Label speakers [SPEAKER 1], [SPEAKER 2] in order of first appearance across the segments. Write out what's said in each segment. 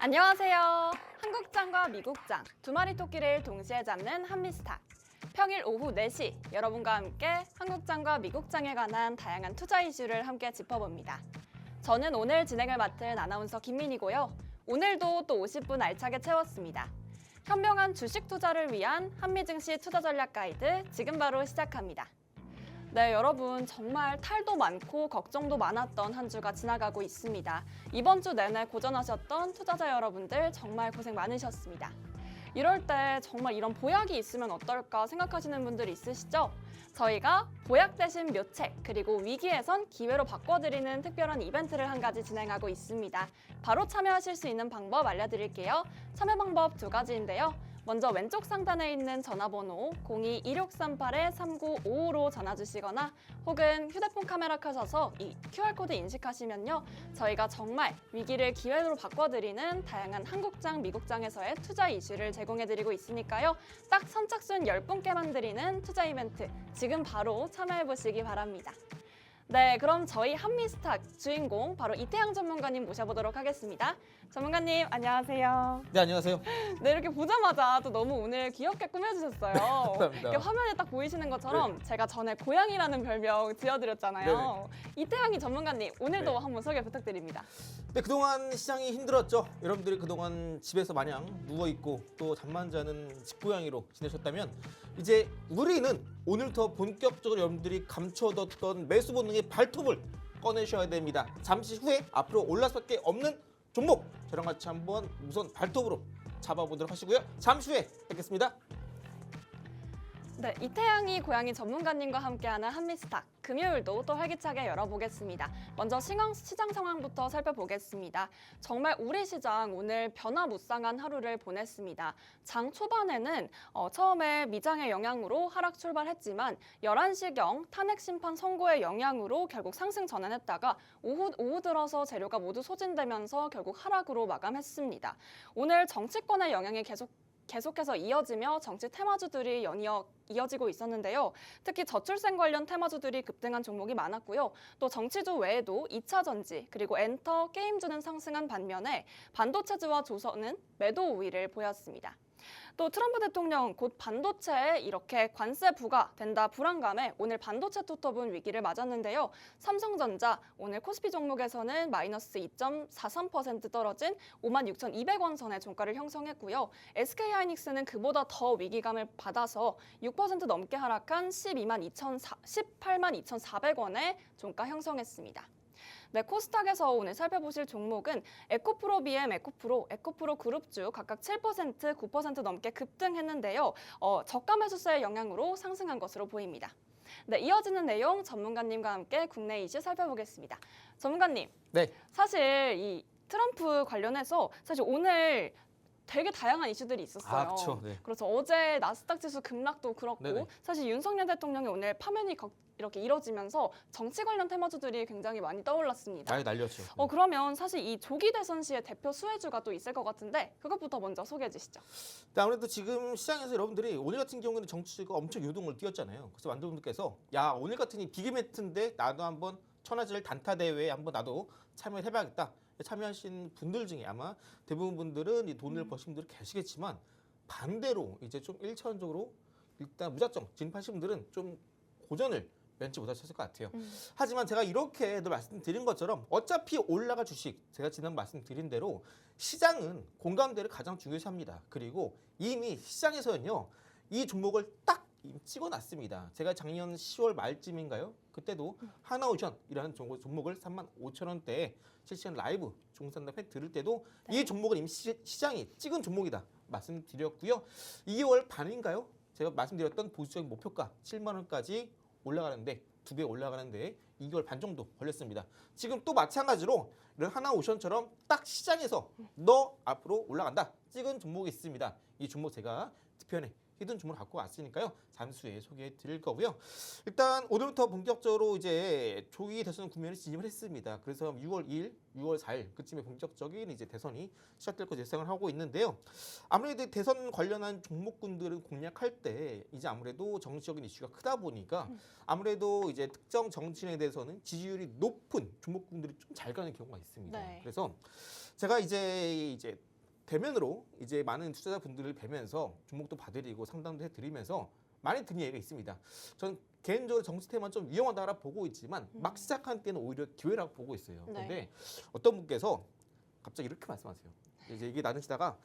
[SPEAKER 1] 안녕하세요. 한국장과 미국장 두 마리 토끼를 동시에 잡는 한미스탁. 평일 오후 4시 여러분과 함께 한국장과 미국장에 관한 다양한 투자 이슈를 함께 짚어봅니다. 저는 오늘 진행을 맡은 아나운서 김민이고요. 오늘도 또 50분 알차게 채웠습니다. 현명한 주식 투자를 위한 한미증시 투자 전략 가이드 지금 바로 시작합니다. 네, 여러분 정말 탈도 많고 걱정도 많았던 한 주가 지나가고 있습니다. 이번 주 내내 고전하셨던 투자자 여러분들 정말 고생 많으셨습니다. 이럴 때 정말 이런 보약이 있으면 어떨까 생각하시는 분들 있으시죠? 저희가 보약 대신 묘책 그리고 위기에선 기회로 바꿔드리는 특별한 이벤트를 한 가지 진행하고 있습니다. 바로 참여하실 수 있는 방법 알려드릴게요. 참여 방법 두 가지인데요. 먼저 왼쪽 상단에 있는 전화번호 02-1638-3955로 전화 주시거나 혹은 휴대폰 카메라 켜셔서 이 QR코드 인식하시면요. 저희가 정말 위기를 기회로 바꿔드리는 다양한 한국장, 미국장에서의 투자 이슈를 제공해드리고 있으니까요. 딱 선착순 10분께만 드리는 투자 이벤트 지금 바로 참여해보시기 바랍니다. 네, 그럼 저희 한미스탁 주인공 바로 이태양 전문가님 모셔보도록 하겠습니다. 전문가님 안녕하세요.
[SPEAKER 2] 네, 안녕하세요.
[SPEAKER 1] 네, 이렇게 보자마자 또 너무 오늘 귀엽게 꾸며주셨어요.
[SPEAKER 2] 감사합니다.
[SPEAKER 1] 이렇게 화면에 딱 보이시는 것처럼 제가 전에 고양이라는 별명 지어드렸잖아요.
[SPEAKER 2] 네네.
[SPEAKER 1] 이태양이 전문가님 오늘도
[SPEAKER 2] 네.
[SPEAKER 1] 한번 소개 부탁드립니다.
[SPEAKER 2] 네, 그동안 시장이 힘들었죠. 여러분들이 그동안 집에서 마냥 누워있고 또 잠만 자는 집고양이로 지내셨다면 이제 우리는 오늘부터 본격적으로 여러분들이 감춰뒀던 매수 본능의 발톱을 꺼내셔야 됩니다. 잠시 후에 앞으로 올라갈 수밖에 없는 종목 저랑 같이 한번 우선 발톱으로 잡아보도록 하시고요. 잠시 후에 뵙겠습니다.
[SPEAKER 1] 네, 이태양이 고양이 전문가님과 함께하는 한미스탁 금요일도 또 활기차게 열어보겠습니다. 먼저 시장 상황부터 살펴보겠습니다. 정말 우리 시장 오늘 변화무쌍한 하루를 보냈습니다. 장 초반에는 처음에 미장의 영향으로 하락 출발했지만 11시경 탄핵 심판 선고의 영향으로 결국 상승 전환했다가 오후 들어서 재료가 모두 소진되면서 결국 하락으로 마감했습니다. 오늘 정치권의 영향이 계속해서 이어지며 정치 테마주들이 연이어 이어지고 있었는데요. 특히 저출생 관련 테마주들이 급등한 종목이 많았고요. 또 정치주 외에도 2차 전지 그리고 엔터, 게임주는 상승한 반면에 반도체주와 조선은 매도 우위를 보였습니다. 또 트럼프 대통령 곧 반도체에 이렇게 관세 부과된다 불안감에 오늘 반도체 투톱은 위기를 맞았는데요. 삼성전자 오늘 코스피 종목에서는 마이너스 2.43% 떨어진 56,200원 선의 종가를 형성했고요. SK하이닉스는 그보다 더 위기감을 받아서 6% 넘게 하락한 18만 2,400원의 종가 형성했습니다. 네, 코스닥에서 오늘 살펴보실 종목은 에코프로 BM, 에코프로 그룹주 각각 7%, 9% 넘게 급등했는데요. 저가 매수세의 영향으로 상승한 것으로 보입니다. 네, 이어지는 내용 전문가님과 함께 국내 이슈 살펴보겠습니다. 전문가님,
[SPEAKER 2] 네.
[SPEAKER 1] 사실 이 트럼프 관련해서 사실 오늘 되게 다양한 이슈들이 있었어요.
[SPEAKER 2] 그렇죠. 네.
[SPEAKER 1] 그래서 어제 나스닥 지수 급락도 그렇고
[SPEAKER 2] 네네.
[SPEAKER 1] 사실 윤석열 대통령이 오늘 파면이 이렇게 이뤄지면서 정치 관련 테마주들이 굉장히 많이 떠올랐습니다.
[SPEAKER 2] 많이 날렸죠.
[SPEAKER 1] 그러면 사실 이 조기 대선 시의 대표 수혜주가 또 있을 것 같은데 그것부터 먼저 소개해 주시죠.
[SPEAKER 2] 네, 아무래도 지금 시장에서 여러분들이 오늘 같은 경우에는 정치가 엄청 요동을 띄웠잖아요. 그래서 많은 분들께서 야 오늘 같은 이 비기매트인데 나도 한번 천하질 단타 대회에 한번 나도 참여를 해봐야겠다. 참여하신 분들 중에 아마 대부분 분들은 이 돈을 버신 분들이 계시겠지만 반대로 이제 좀 1차원적으로 일단 무작정 진입하신 분들은 좀 고전을 면치 못하셨을 것 같아요. 하지만 제가 이렇게 늘 말씀드린 것처럼 어차피 올라갈 주식 제가 지난 말씀드린 대로 시장은 공감대를 가장 중요시 합니다. 그리고 이미 시장에서는요 이 종목을 딱 찍어놨습니다. 제가 작년 10월 말쯤인가요? 그때도 하나오션이라는 종목을 35,000원대에 실시간 라이브 종산담 회 들을 때도 이 종목은 이미 시장이 찍은 종목이다 말씀드렸고요. 2개월 반인가요? 제가 말씀드렸던 보수적인 목표가 7만 원까지 올라가는데 2배 올라가는데 2개월 반 정도 걸렸습니다. 지금 또 마찬가지로 이런 하나오션처럼 딱 시장에서 너 앞으로 올라간다 찍은 종목이 있습니다. 이 종목 제가 특편에 히든 주목을 갖고 왔으니까요. 잠시 후에 소개해 드릴 거고요. 일단 오늘부터 본격적으로 이제 조기 대선 국면에 진입을 했습니다. 그래서 6월 2일, 6월 4일 그쯤에 본격적인 이제 대선이 시작될 것으로 예상을 하고 있는데요. 아무래도 대선 관련한 종목군들을 공략할 때 이제 아무래도 정치적인 이슈가 크다 보니까 아무래도 이제 특정 정치인에 대해서는 지지율이 높은 종목군들이 좀 잘 가는 경우가 있습니다.
[SPEAKER 1] 네.
[SPEAKER 2] 그래서 제가 이제 대면으로 이제 많은 투자자분들을 뵈면서 종목도 봐드리고 상담도 해드리면서 많이 드는 얘기가 있습니다. 저는 개인적으로 정치 테마는 좀 위험하다라고 보고 있지만 막 시작한 때는 오히려 기회라고 보고 있어요.
[SPEAKER 1] 네.
[SPEAKER 2] 그런데 어떤 분께서 갑자기 이렇게 말씀하세요. 이제 이게 나누시다가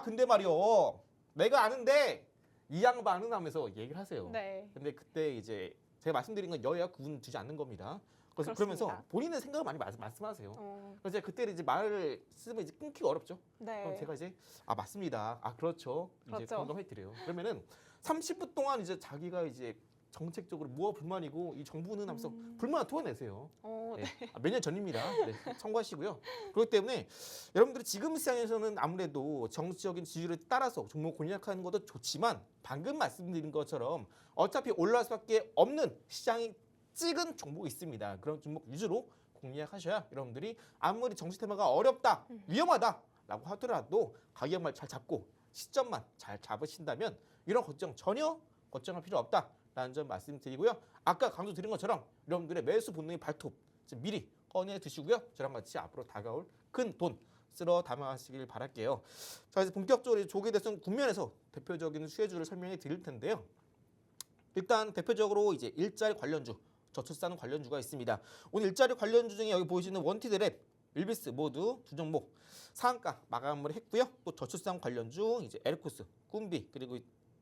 [SPEAKER 2] 근데 말이요 내가 아는데 이 양반은 하면서 얘기를 하세요.
[SPEAKER 1] 네.
[SPEAKER 2] 근데 그때 이제 제가 말씀드린 건 여야 구분 두지 않는 겁니다. 그래서
[SPEAKER 1] 그렇습니다.
[SPEAKER 2] 그러면서 본인의 생각을 많이 말씀하세요.
[SPEAKER 1] 어,
[SPEAKER 2] 그래서 제가 그때는 이제 말을 쓰면 이제 끊기가 어렵죠.
[SPEAKER 1] 네.
[SPEAKER 2] 그럼 제가 이제 맞습니다. 그렇죠. 이제
[SPEAKER 1] 그렇죠.
[SPEAKER 2] 공감해 드려요. 그러면은 30분 동안 이제 자기가 이제 정책적으로 뭐가 불만이고 이 정부는 하면서 불만을 토해내세요.
[SPEAKER 1] 어,
[SPEAKER 2] 네. 몇 년 전입니다. 네. 참고하시고요. 그렇기 때문에 여러분들이 지금 시장에서는 아무래도 정치적인 지지율에 따라서 종목 공략하는 것도 좋지만 방금 말씀드린 것처럼 어차피 올라갈 수밖에 없는 시장이 찍은 종목이 있습니다. 그런 종목 위주로 공략하셔야 여러분들이 아무리 정치 테마가 어렵다, 위험하다라고 하더라도 가격만 잘 잡고 시점만 잘 잡으신다면 이런 걱정 전혀 걱정할 필요 없다라는 점 말씀드리고요. 아까 강조드린 것처럼 여러분들의 매수 본능의 발톱 미리 꺼내 두시고요. 저랑 같이 앞으로 다가올 큰 돈 쓸어 담아가시길 바랄게요. 자, 이제 본격적으로 조기 대선 국면에서 대표적인 수혜주를 설명해 드릴 텐데요. 일단 대표적으로 이제 일자리 관련주, 저출산 관련주가 있습니다. 오늘 일자리 관련주 중에 여기 보이시는 원티드랩, 일비스 모두 두 종목 상한가 마감을 했고요. 또 저출산 관련주 이제 에르코스, 꿈비 그리고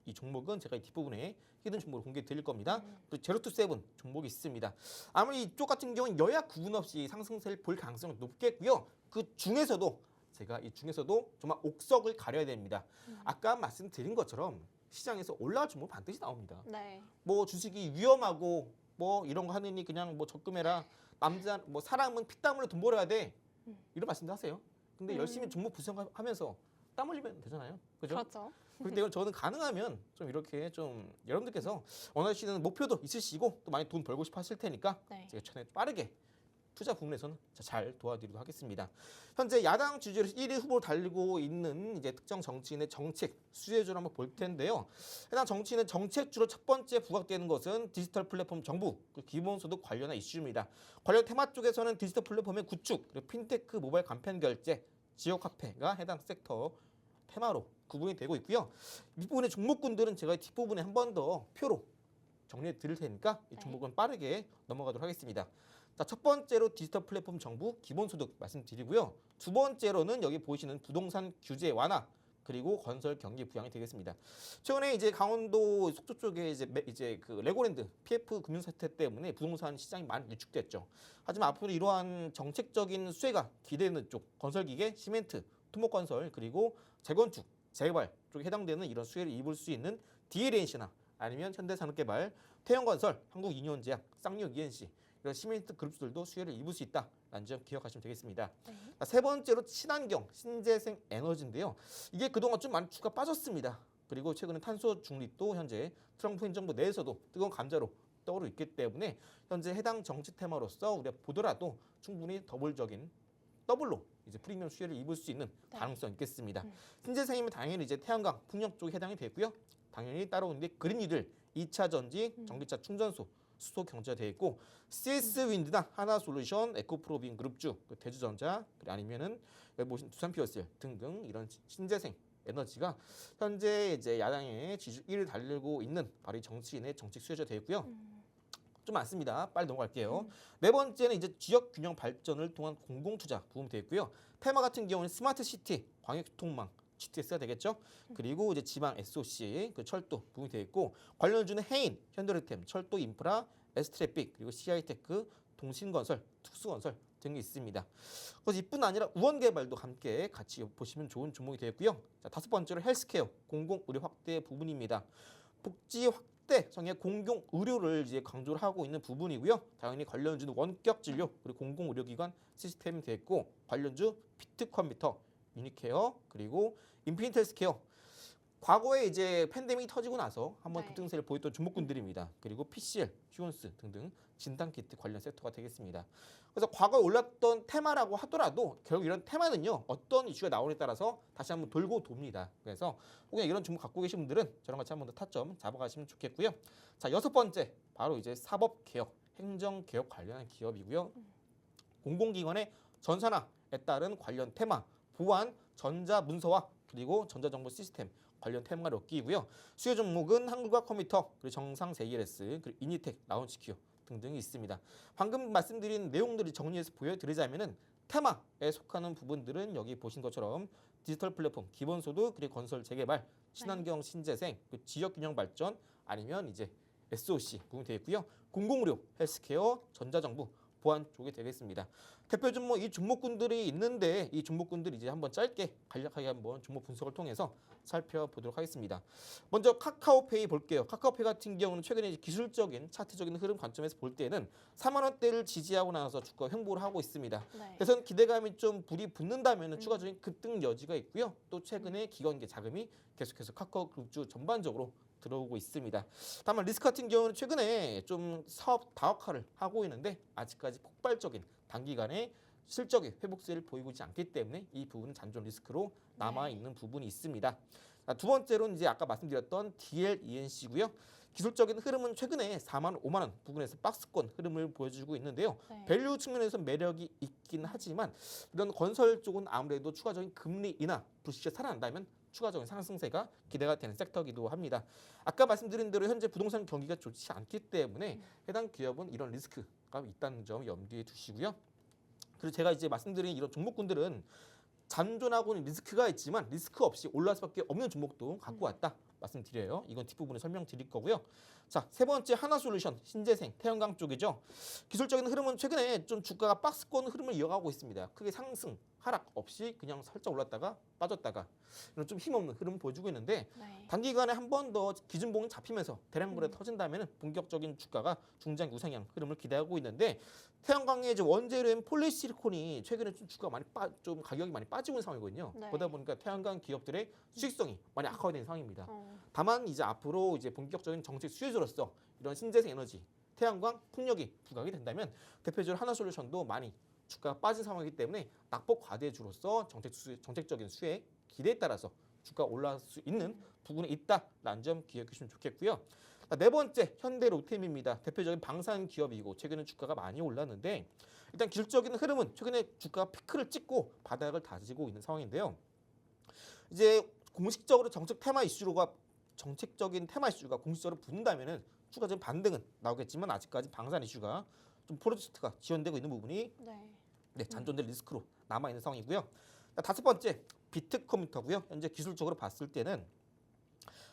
[SPEAKER 2] 이 종목은 제가 이 뒷부분에 히든 종목을 공개해 드릴 겁니다. 또 제로투세븐 종목이 있습니다. 아무리 이쪽 같은 경우는 여야 구분 없이 상승세를 볼 가능성이 높겠고요. 그 중에서도 제가 이 중에서도 정말 옥석을 가려야 됩니다. 아까 말씀드린 것처럼 시장에서 올라갈 종목 반드시 나옵니다.
[SPEAKER 1] 네.
[SPEAKER 2] 뭐 주식이 위험하고 뭐 이런 거 하느니 그냥 뭐 적금해라. 남자 뭐 사람은 피땀으로 돈 벌어야 돼. 이런 말씀도 하세요. 근데 열심히 종목 분석하면서 땀 흘리면 되잖아요. 그죠?
[SPEAKER 1] 그렇죠.
[SPEAKER 2] 그렇기 때문에 저는 가능하면 좀 이렇게 좀 여러분들께서 원하시는 목표도 있으시고 또 많이 돈 벌고 싶어 하실 테니까
[SPEAKER 1] 네.
[SPEAKER 2] 제가 전에 빠르게 투자 부분에서는 잘 도와드리도록 하겠습니다. 현재 야당 지지율 1위 후보를 달리고 있는 이제 특정 정치인의 정책 수혜주를 한번 볼 텐데요. 해당 정치인의 정책주로 첫 번째 부각되는 것은 디지털 플랫폼 정부, 기본소득 관련한 이슈입니다. 관련 테마 쪽에서는 디지털 플랫폼의 구축, 그리고 핀테크 모바일 간편 결제, 지역 화폐가 해당 섹터 테마로 구분이 되고 있고요. 윗부분의 종목군들은 제가 뒷부분에 한 번 더 표로 정리해 드릴 테니까 이 종목은 빠르게 넘어가도록 하겠습니다. 자, 첫 번째로 디지털 플랫폼 정부 기본소득 말씀드리고요. 두 번째로는 여기 보이시는 부동산 규제 완화 그리고 건설 경기 부양이 되겠습니다. 최근에 이제 강원도 속초 쪽에 이제 그 레고랜드 PF 금융 사태 때문에 부동산 시장이 많이 위축됐죠. 하지만 앞으로 이러한 정책적인 수혜가 기대되는 쪽 건설기계, 시멘트, 토목건설 그리고 재건축, 재개발 쪽에 해당되는 이런 수혜를 입을 수 있는 DLNC나 아니면 현대산업개발, 태영건설, 한국인연제약, 쌍용 ENC 이런 시멘트 그룹들도 수혜를 입을 수 있다라는 점 기억하시면 되겠습니다.
[SPEAKER 1] 네.
[SPEAKER 2] 세 번째로 친환경, 신재생 에너지인데요. 이게 그동안 좀 많이 주가 빠졌습니다. 그리고 최근에 탄소 중립도 현재 트럼프 행정부 내에서도 뜨거운 감자로 떠오르고 있기 때문에 현재 해당 정치 테마로서 우리가 보더라도 충분히 더블로 이제 프리미엄 수혜를 입을 수 있는 가능성이 있겠습니다. 신재생이면 당연히 이제 태양광, 풍력 쪽에 해당이 되고요. 당연히 따라오는데 그린이들, 2차 전지, 전기차 충전소, 수소 경제가 되어 있고 CS 윈드나 하나솔루션, 에코프로빈 그룹주, 대주전자, 아니면은 여기 보신 두산피어셀 등등 이런 신재생 에너지가 현재 이제 야당의 지지율 1위를 달리고 있는 바로 이 정치인의 정책 수혜자 되어 있고요. 좀 많습니다. 빨리 넘어갈게요. 네 번째는 이제 지역 균형 발전을 통한 공공투자 부분 되어 있고요. 테마 같은 경우는 스마트 시티, 광역교통망, GTS가 되겠죠. 그리고 이제 지방 SOC, 그 철도 부분이 되어 있고 관련주는 해인, 현대르템, 철도 인프라, S트래픽, 그리고 CI테크, 동신건설, 특수건설 등이 있습니다. 그래서 이뿐 아니라 우원개발도 함께 같이 보시면 좋은 종목이 되겠고요. 자, 다섯 번째로 헬스케어, 공공의료 확대 부분입니다. 복지 확대성의 공공의료를 이제 강조를 하고 있는 부분이고요. 당연히 관련주는 원격 진료 그리고 공공의료기관 시스템이 되겠고 관련주 비트컴퓨터, 유니케어 그리고 인피니트 헬스케어 과거에 이제 팬데믹이 터지고 나서 한번
[SPEAKER 1] 네.
[SPEAKER 2] 급등세를 보였던 종목군들입니다. 그리고 PCL, 휴원스 등등 진단키트 관련 섹터가 되겠습니다. 그래서 과거에 올랐던 테마라고 하더라도 결국 이런 테마는요, 어떤 이슈가 나오느냐에 따라서 다시 한번 돌고 돕니다. 그래서 혹은 이런 종목 갖고 계신 분들은 저랑 같이 한번 더 타점 잡아가시면 좋겠고요. 자, 6번째 바로 이제 사법개혁, 행정개혁 관련한 기업이고요. 공공기관의 전산화에 따른 관련 테마, 보안, 전자문서화 그리고 전자정보 시스템 관련 테마를 엮이고요. 수요 종목은 한국과 컴퓨터, 그리고 정상세일S, 그리고 이니텍, 라운치큐 등등이 있습니다. 방금 말씀드린 내용들을 정리해서 보여드리자면은 테마에 속하는 부분들은 여기 보신 것처럼 디지털 플랫폼, 기본소득, 그리고 건설 재개발, 친환경 신재생, 그리고 지역균형 발전, 아니면 이제 SOC 부분이 되겠고요. 공공의료, 헬스케어, 전자정부, 보안 쪽이 되겠습니다. 대표 종목 이 종목군들이 있는데 이 종목군들 이제 한번 짧게 간략하게 한번 종목 분석을 통해서 살펴보도록 하겠습니다. 먼저 카카오페이 볼게요. 카카오페이 같은 경우는 최근에 이제 기술적인 차트적인 흐름 관점에서 볼 때는 4만 원대를 지지하고 나서 주가 횡보를 하고 있습니다.
[SPEAKER 1] 네.
[SPEAKER 2] 그래서 기대감이 좀 불이 붙는다면 추가적인 급등 여지가 있고요. 또 최근에 기관계 자금이 계속해서 카카오그룹주 전반적으로 들어오고 있습니다. 다만 리스크 같은 경우는 최근에 좀 사업 다각화를 하고 있는데 아직까지 폭발적인 단기간에 실적의 회복세를 보이고 있지 않기 때문에 이 부분은 잔존 리스크로 남아 있는 부분이 있습니다. 자, 두 번째로는 이제 아까 말씀드렸던 DLENC고요. 기술적인 흐름은 최근에 4만 원, 5만 원 부근에서 박스권 흐름을 보여주고 있는데요.
[SPEAKER 1] 네.
[SPEAKER 2] 밸류 측면에서 매력이 있긴 하지만 이런 건설 쪽은 아무래도 추가적인 금리 인하 불시에 살아난다면 추가적인 상승세가 기대가 되는 섹터이기도 합니다. 아까 말씀드린 대로 현재 부동산 경기가 좋지 않기 때문에 해당 기업은 이런 리스크가 있다는 점 염두에 두시고요. 그리고 제가 이제 말씀드린 이런 종목군들은 잔존하고는 리스크가 있지만 리스크 없이 올라갈 수밖에 없는 종목도 갖고 왔다 말씀드려요. 이건 뒷부분에 설명드릴 거고요. 자, 세 번째 하나솔루션, 신재생, 태양광 쪽이죠. 기술적인 흐름은 최근에 좀 주가가 박스권 흐름을 이어가고 있습니다. 크게 상승, 하락 없이 그냥 살짝 올랐다가 빠졌다가 이런 좀 힘없는 흐름을 보여주고 있는데
[SPEAKER 1] 네.
[SPEAKER 2] 단기간에 한 번 더 기준봉이 잡히면서 대량물에 터진다면 본격적인 주가가 중장 우상향 흐름을 기대하고 있는데 태양광의 이제 원재료인 폴리시리콘이 최근에 좀 주가 많이 좀 가격이 많이 빠지고 있는 상황이거든요.
[SPEAKER 1] 네.
[SPEAKER 2] 그러다 보니까 태양광 기업들의 수익성이 많이 악화된 상황입니다.
[SPEAKER 1] 어.
[SPEAKER 2] 다만 이제 앞으로 이제 본격적인 정책 수혜주로서 이런 신재생 에너지, 태양광, 풍력이 부각이 된다면 대표적으로 하나솔루션도 많이 주가가 빠진 상황이기 때문에 낙폭 과대주로서 정책적인 수혜 기대에 따라서 주가 올라갈 수 있는 부분이 있다라는 점 기억해 주시면 좋겠고요. 네 번째 현대로템입니다. 대표적인 방산 기업이고 최근에 주가가 많이 올랐는데 일단 기술적인 흐름은 최근에 주가가 피크를 찍고 바닥을 다지고 있는 상황인데요. 이제 공식적으로 정책적인 테마 이슈가 공식적으로 붙는다면은 추가적인 반등은 나오겠지만 아직까지 방산 이슈가 좀 프로젝트가 지연되고 있는 부분이
[SPEAKER 1] 네.
[SPEAKER 2] 잔존될 리스크로 남아 있는 상황이고요. 다섯 번째 비트컴퓨터고요. 현재 기술적으로 봤을 때는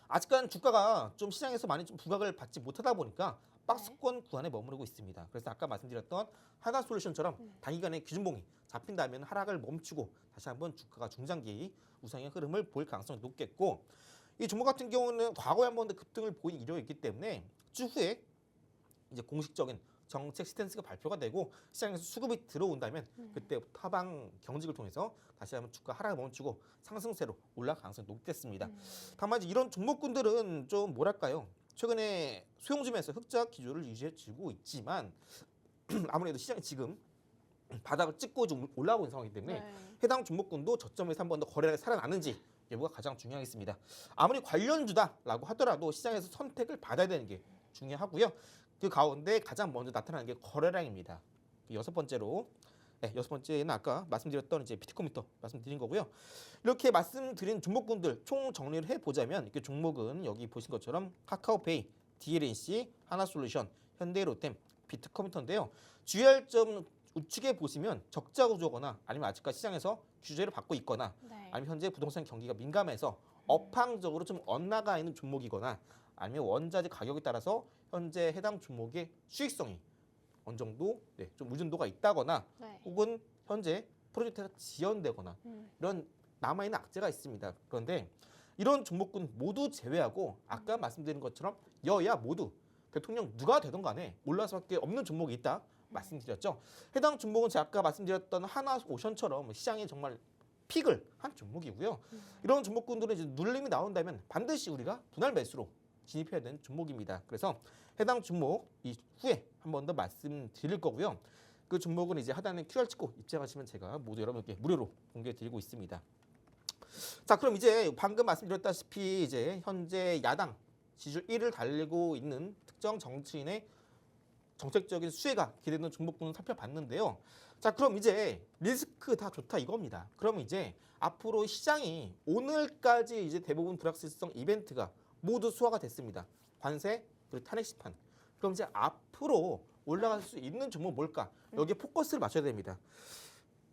[SPEAKER 2] 아직까지 주가가 좀 시장에서 많이 좀 부각을 받지 못하다 보니까 박스권 구간에 머무르고 있습니다. 그래서 아까 말씀드렸던 하나솔루션처럼 단기간에 기준봉이 잡힌다면 하락을 멈추고 다시 한번 주가가 중장기 우상의 흐름을 보일 가능성이 높겠고 이 종목 같은 경우는 과거에 한 번 더 급등을 보인 이력이 있기 때문에 추후에 이제 공식적인 정책 스탠스가 발표가 되고 시장에서 수급이 들어온다면 그때부터 하방 경직을 통해서 다시 한번 주가 하락을 멈추고 상승세로 올라갈 가능성이 높겠습니다. 다만 이제 이런 종목군들은 좀 뭐랄까요? 최근에 수용주면서 흑자 기조를 유지해주고 있지만 아무래도 시장이 지금 바닥을 찍고 좀 올라오고 있는 상황이기 때문에
[SPEAKER 1] 네.
[SPEAKER 2] 해당 종목군도 저점에서 한 번 더 거래가 살아나는지 여부가 가장 중요하겠습니다. 아무리 관련주다라고 하더라도 시장에서 선택을 받아야 되는 게 중요하고요. 그 가운데 가장 먼저 나타나는 게 거래량입니다. 여섯 번째는 아까 말씀드렸던 이제 비트컴퓨터 말씀드린 거고요. 이렇게 말씀드린 종목군들 총 정리를 해보자면 이렇게 종목은 여기 보신 것처럼 카카오페이, DLNC, 하나솔루션, 현대로템, 비트컴퓨터인데요. 주의할 점 우측에 보시면 적자 구조거나 아니면 아직까지 시장에서 규제를 받고 있거나
[SPEAKER 1] 네.
[SPEAKER 2] 아니면 현재 부동산 경기가 민감해서 업황적으로 좀 엇나가 있는 종목이거나 아니면 원자재 가격에 따라서 현재 해당 종목의 수익성이 어느 정도 좀 의존도가 있다거나
[SPEAKER 1] 네.
[SPEAKER 2] 혹은 현재 프로젝트가 지연되거나 이런 남아있는 악재가 있습니다. 그런데 이런 종목군 모두 제외하고 아까 말씀드린 것처럼 여야 모두 대통령 누가 되든 간에 올라갈 수밖에 없는 종목이 있다 말씀드렸죠. 해당 종목은 제가 아까 말씀드렸던 하나오션처럼 시장이 정말 픽을 한 종목이고요. 이런 종목군들은 이제 눌림이 나온다면 반드시 우리가 분할 매수로 진입해야 되는 종목입니다. 그래서 해당 종목 이후에 한 번 더 말씀드릴 거고요. 그 종목은 이제 하단에 QR 찍고 입장하시면 제가 모두 여러분께 무료로 공개해 드리고 있습니다. 자, 그럼 이제 방금 말씀드렸다시피 이제 현재 야당 지지율 1을 달리고 있는 특정 정치인의 정책적인 수혜가 기대되는 종목군을 살펴봤는데요. 자, 그럼 이제 리스크 다 좋다 이겁니다. 그럼 이제 앞으로 시장이 오늘까지 이제 대부분 불확실성 이벤트가 모두 소화가 됐습니다. 관세 그리고 탄핵 심판. 그럼 이제 앞으로 올라갈 수 있는 종목 뭘까? 여기에 포커스를 맞춰야 됩니다.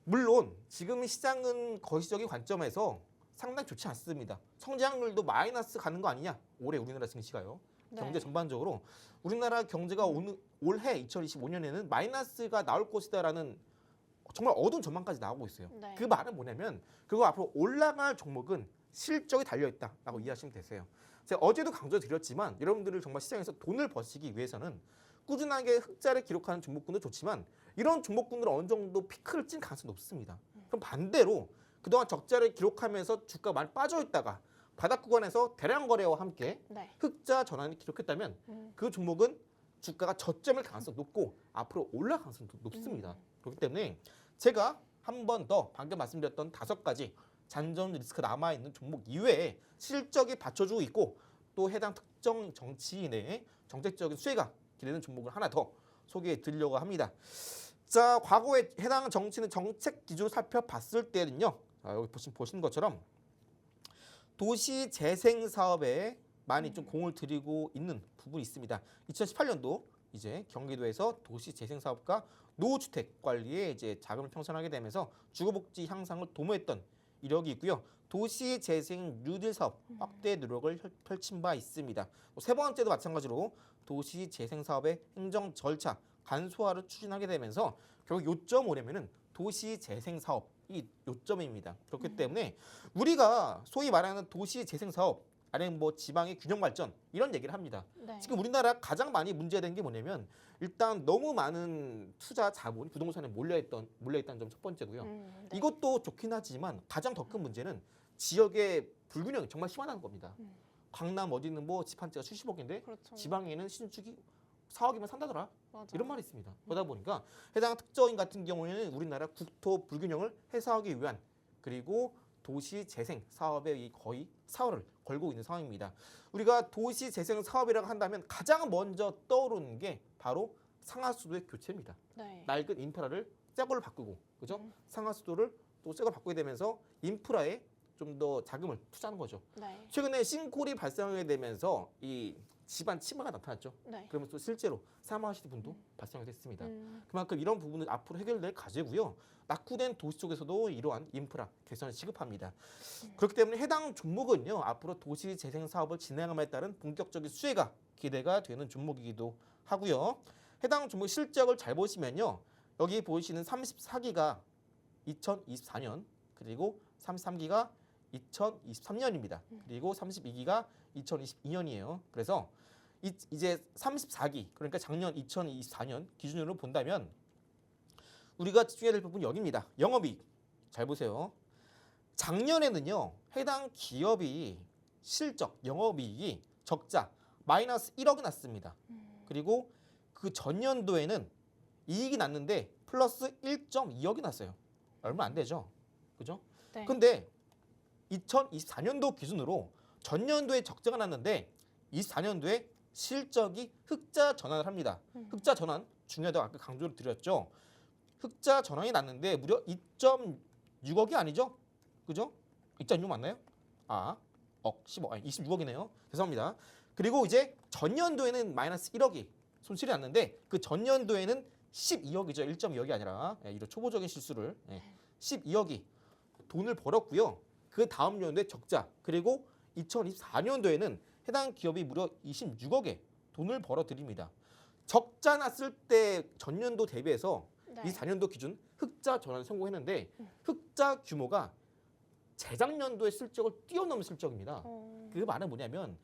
[SPEAKER 2] 물론 지금 시장은 거시적인 관점에서 상당히 좋지 않습니다. 성장률도 마이너스 가는 거 아니냐? 올해 우리나라 증시가요.
[SPEAKER 1] 네.
[SPEAKER 2] 경제 전반적으로 우리나라 경제가 올해 2025년에는 마이너스가 나올 것이다라는 정말 어두운 전망까지 나오고 있어요.
[SPEAKER 1] 네.
[SPEAKER 2] 그 말은 뭐냐면 그거 앞으로 올라갈 종목은 실적이 달려있다라고 이해하시면 되세요. 제가 어제도 강조드렸지만 여러분들을 정말 시장에서 돈을 버시기 위해서는 꾸준하게 흑자를 기록하는 종목군도 좋지만 이런 종목군들은 어느 정도 피크를 찐 가능성이 높습니다. 그럼 반대로 그동안 적자를 기록하면서 주가가 많이 빠져있다가 바닥 구간에서 대량 거래와 함께
[SPEAKER 1] 네.
[SPEAKER 2] 흑자 전환을 기록했다면 그 종목은 주가가 저점일 가능성이 높고 앞으로 올라갈 가능성이 높습니다. 그렇기 때문에 제가 한 번 더 방금 말씀드렸던 5가지 잔존 리스크 남아있는 종목 이외에 실적이 받쳐주고 있고 또 해당 특정 정치인의 정책적인 수혜가 기대되는 종목을 하나 더 소개해 드리려고 합니다. 자, 과거에 해당 정치인의 정책 기준을 살펴봤을 때는요. 여기 보시는 것처럼 도시 재생 사업에 많이 좀 공을 들이고 있는 부분이 있습니다. 2018년도 이제 경기도에서 도시 재생 사업과 노후주택 관리에 이제 자금을 편성하게 되면서 주거복지 향상을 도모했던 이력이 있고요. 도시 재생 뉴딜 사업 확대 노력을 펼친 바 있습니다. 세 번째도 마찬가지로 도시 재생 사업의 행정 절차 간소화를 추진하게 되면서 결국 요점 오려면은 도시 재생 사업이 요점입니다. 그렇기 때문에 우리가 소위 말하는 도시 재생 사업 아니면 뭐 지방의 균형 발전 이런 얘기를 합니다.
[SPEAKER 1] 네.
[SPEAKER 2] 지금 우리나라 가장 많이 문제된 게 뭐냐면 일단 너무 많은 투자 자본이 부동산에 몰려있다는 점 첫 번째고요.
[SPEAKER 1] 네.
[SPEAKER 2] 이것도 좋긴 하지만 가장 더 큰 문제는 지역의 불균형이 정말 심하다는 겁니다. 강남 어디는 뭐 집 한 채가 70억인데
[SPEAKER 1] 그렇죠.
[SPEAKER 2] 지방에는 신축이 4억이면 산다더라.
[SPEAKER 1] 맞아.
[SPEAKER 2] 이런 말이 있습니다. 그러다 보니까 해당 특정인 같은 경우에는 우리나라 국토 불균형을 해소하기 위한 그리고 도시 재생 사업에 거의 사활을 걸고 있는 상황입니다. 우리가 도시 재생 사업이라고 한다면 가장 먼저 떠오르는 게 바로 상하수도의 교체입니다.
[SPEAKER 1] 네.
[SPEAKER 2] 낡은 인프라를 새 걸로 바꾸고, 그죠? 상하수도를 또 새 걸로 바꾸게 되면서 인프라에 좀 더 자금을 투자하는 거죠.
[SPEAKER 1] 네.
[SPEAKER 2] 최근에 싱크홀이 발생하게 되면서 이 집안 침해가 나타났죠.
[SPEAKER 1] 네.
[SPEAKER 2] 그러면서 또 실제로 사망하시는 분도 발생하게 됐습니다. 그만큼 이런 부분은 앞으로 해결될 과제고요. 낙후된 도시 쪽에서도 이러한 인프라 개선을 시급합니다. 그렇기 때문에 해당 종목은요. 앞으로 도시 재생 사업을 진행함에 따른 본격적인 수혜가 기대가 되는 종목이기도 하고요. 해당 종목 실적을 잘 보시면요. 여기 보이시는 34기가 2024년 그리고 33기가 2023년입니다. 그리고 32기가 2022년이에요. 그래서 이제 34기 그러니까 작년 2024년 기준으로 본다면 우리가 집중해야 될 부분이 여기입니다. 영업이익 잘 보세요. 작년에는요 해당 기업이 실적 영업이익이 적자 마이너스 1억이 났습니다. 그리고 그 전년도에는 이익이 났는데 플러스 1.2억이 났어요. 얼마 안 되죠, 그죠?
[SPEAKER 1] 네.
[SPEAKER 2] 근데 2024년도 기준으로 전년도에 적자가 났는데 24년도에 실적이 흑자 전환을 합니다. 흑자 전환 중요하다고 아까 강조를 드렸죠. 흑자 전환이 났는데 무려 2.6억이 아니죠? 그죠? 2.6 맞나요? 10억, 아니 26억이네요. 죄송합니다. 그리고 이제 전년도에는 마이너스 1억이 손실이 났는데 그 전년도에는 12억이죠. 1.2억이 아니라 이런 초보적인 실수를 12억이 돈을 벌었고요. 그 다음 연도에 적자 그리고 2024년도에는 해당 기업이 무려 26억에 돈을 벌어들입니다. 적자 났을 때 전년도 대비해서
[SPEAKER 1] 네.
[SPEAKER 2] 24년도 기준 흑자 전환 성공했는데 흑자 규모가 재작년도의 실적을 뛰어넘은 실적입니다. 그 말은 뭐냐면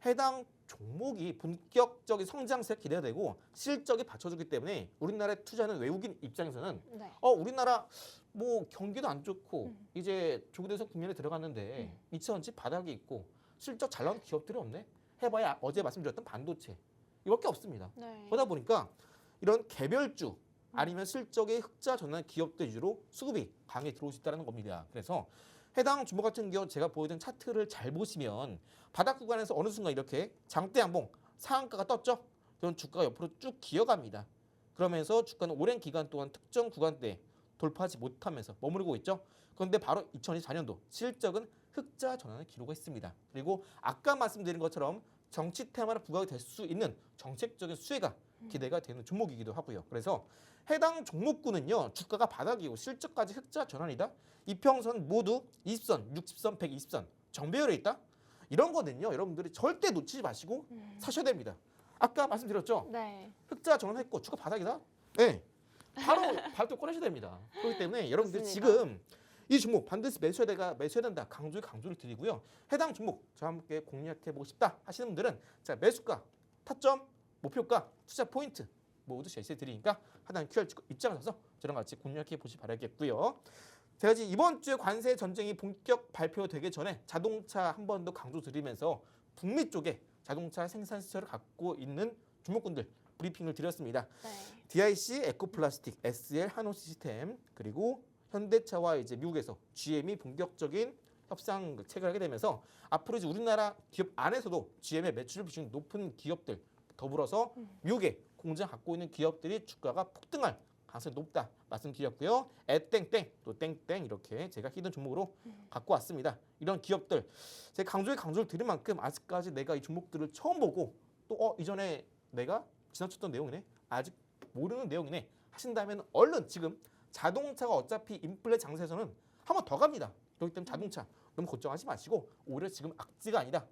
[SPEAKER 2] 해당 종목이 본격적인 성장세가 기대가 되고 실적이 받쳐주기 때문에 우리나라에 투자하는 외국인 입장에서는
[SPEAKER 1] 네.
[SPEAKER 2] 우리나라 뭐 경기도 안 좋고 이제 조기대선 국면에 들어갔는데 2천원치 바닥이 있고 실적 잘 나오는 기업들이 없네. 해봐야 어제 말씀드렸던 반도체 이밖에 없습니다.
[SPEAKER 1] 네.
[SPEAKER 2] 그러다 보니까 이런 개별주 아니면 실적의 흑자 전환 기업들 위주로 수급이 강하게 들어올 수 있다는 겁니다. 그래서 해당 주목 같은 경우 제가 보여드린 차트를 잘 보시면 바닥 구간에서 어느 순간 이렇게 장대 양봉 상한가가 떴죠. 그런 주가가 옆으로 쭉 기어갑니다. 그러면서 주가는 오랜 기간 동안 특정 구간대에 돌파하지 못하면서 머무르고 있죠. 그런데 바로 2024년도 실적은 흑자 전환을 기록했습니다. 그리고 아까 말씀드린 것처럼 정치 테마로 부각이 될 수 있는 정책적인 수혜가 기대가 되는 종목이기도 하고요. 그래서 해당 종목군은요. 주가가 바닥이고 실적까지 흑자 전환이다. 이평선 모두 20선, 60선, 120선 정배열에 있다. 이런 거는요. 여러분들이 절대 놓치지 마시고 사셔야 됩니다. 아까 말씀드렸죠.
[SPEAKER 1] 네.
[SPEAKER 2] 흑자 전환했고 주가 바닥이다. 네. 바로 꺼내셔야 됩니다. 그렇기 때문에 여러분들이
[SPEAKER 1] 맞습니다.
[SPEAKER 2] 지금 이 종목 반드시 매수해야 된다. 강조를 드리고요. 해당 종목 저와 함께 공략해 보고 싶다 하시는 분들은 자 매수가, 타점, 목표가, 투자 포인트 모두 제시해 드리니까 하단 QR 입장하셔서 저랑 같이 공략해 보시 바라겠고요. 제가 지금 이번 주에 관세 전쟁이 본격 발표되기 전에 자동차 한 번 더 강조 드리면서 북미 쪽에 자동차 생산 시설을 갖고 있는 종목군들 브리핑을 드렸습니다.
[SPEAKER 1] 네.
[SPEAKER 2] DIC, 에코플라스틱, SL, 한호시스템 그리고 현대차와 이제 미국에서 GM이 본격적인 협상 체결하게 되면서 앞으로 이제 우리나라 기업 안에서도 GM의 매출 비중이 높은 기업들 더불어서 미국에 공장 갖고 있는 기업들이 주가가 폭등할 가능성이 높다 말씀드렸고요. 땡땡 또 땡땡 이렇게 제가 히든 종목으로 갖고 왔습니다. 이런 기업들 제가 강조를 드린 만큼 아직까지 내가 이 종목들을 처음 보고 또 이전에 내가 지나쳤던 내용이네 아직 모르는 내용이네 하신다면 얼른 지금 자동차가 어차피 인플레 장세에서는 한 번 더 갑니다. 그렇기 때문에 자동차 너무 걱정하지 마시고 오히려 지금 악재가 아니다.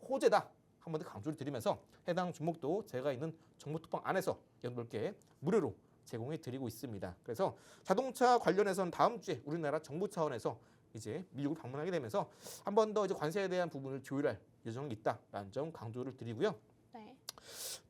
[SPEAKER 2] 호재다. 한 번 더 강조를 드리면서 해당 종목도 제가 있는 정보톡방 안에서 여러분들께 무료로 제공해 드리고 있습니다. 그래서 자동차 관련해서는 다음 주에 우리나라 정부 차원에서 이제 미국을 방문하게 되면서 한 번 더 이제 관세에 대한 부분을 조율할 예정이 있다라는 점 강조를 드리고요.
[SPEAKER 1] 네.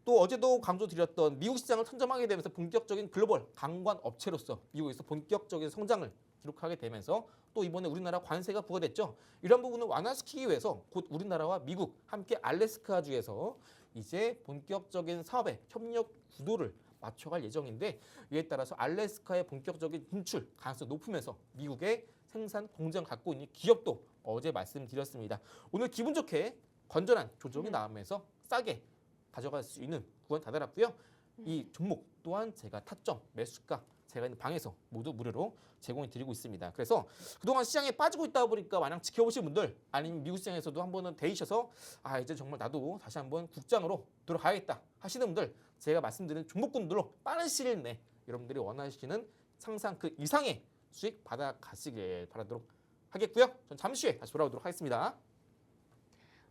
[SPEAKER 2] 또 어제도 강조드렸던 미국 시장을 선점하게 되면서 본격적인 글로벌 강관 업체로서 미국에서 본격적인 성장을 기록하게 되면서 또 이번에 우리나라 관세가 부과됐죠. 이런 부분을 완화시키기 위해서 곧 우리나라와 미국 함께 알래스카주에서 이제 본격적인 사업의 협력 구도를 맞춰갈 예정인데 이에 따라서 알래스카의 본격적인 진출 가능성이 높으면서 미국의 생산 공장 갖고 있는 기업도 어제 말씀드렸습니다. 오늘 기분 좋게 건전한 조정이 나오면서 싸게 가져갈 수 있는 구간 다다랐고요. 이 종목 또한 제가 타점, 매수가 제가 있는 방에서 모두 무료로 제공해 드리고 있습니다. 그래서 그동안 시장에 빠지고 있다 보니까 마냥 지켜보신 분들 아니면 미국 시장에서도 한 번은 데이셔서 이제 정말 나도 다시 한번 국장으로 돌아가야겠다 하시는 분들 제가 말씀드린 종목군들로 빠른 시일 내에 여러분들이 원하시는 상상 그 이상의 수익 받아가시길 바라도록 하겠고요. 전 잠시 후에 다시 돌아오도록 하겠습니다.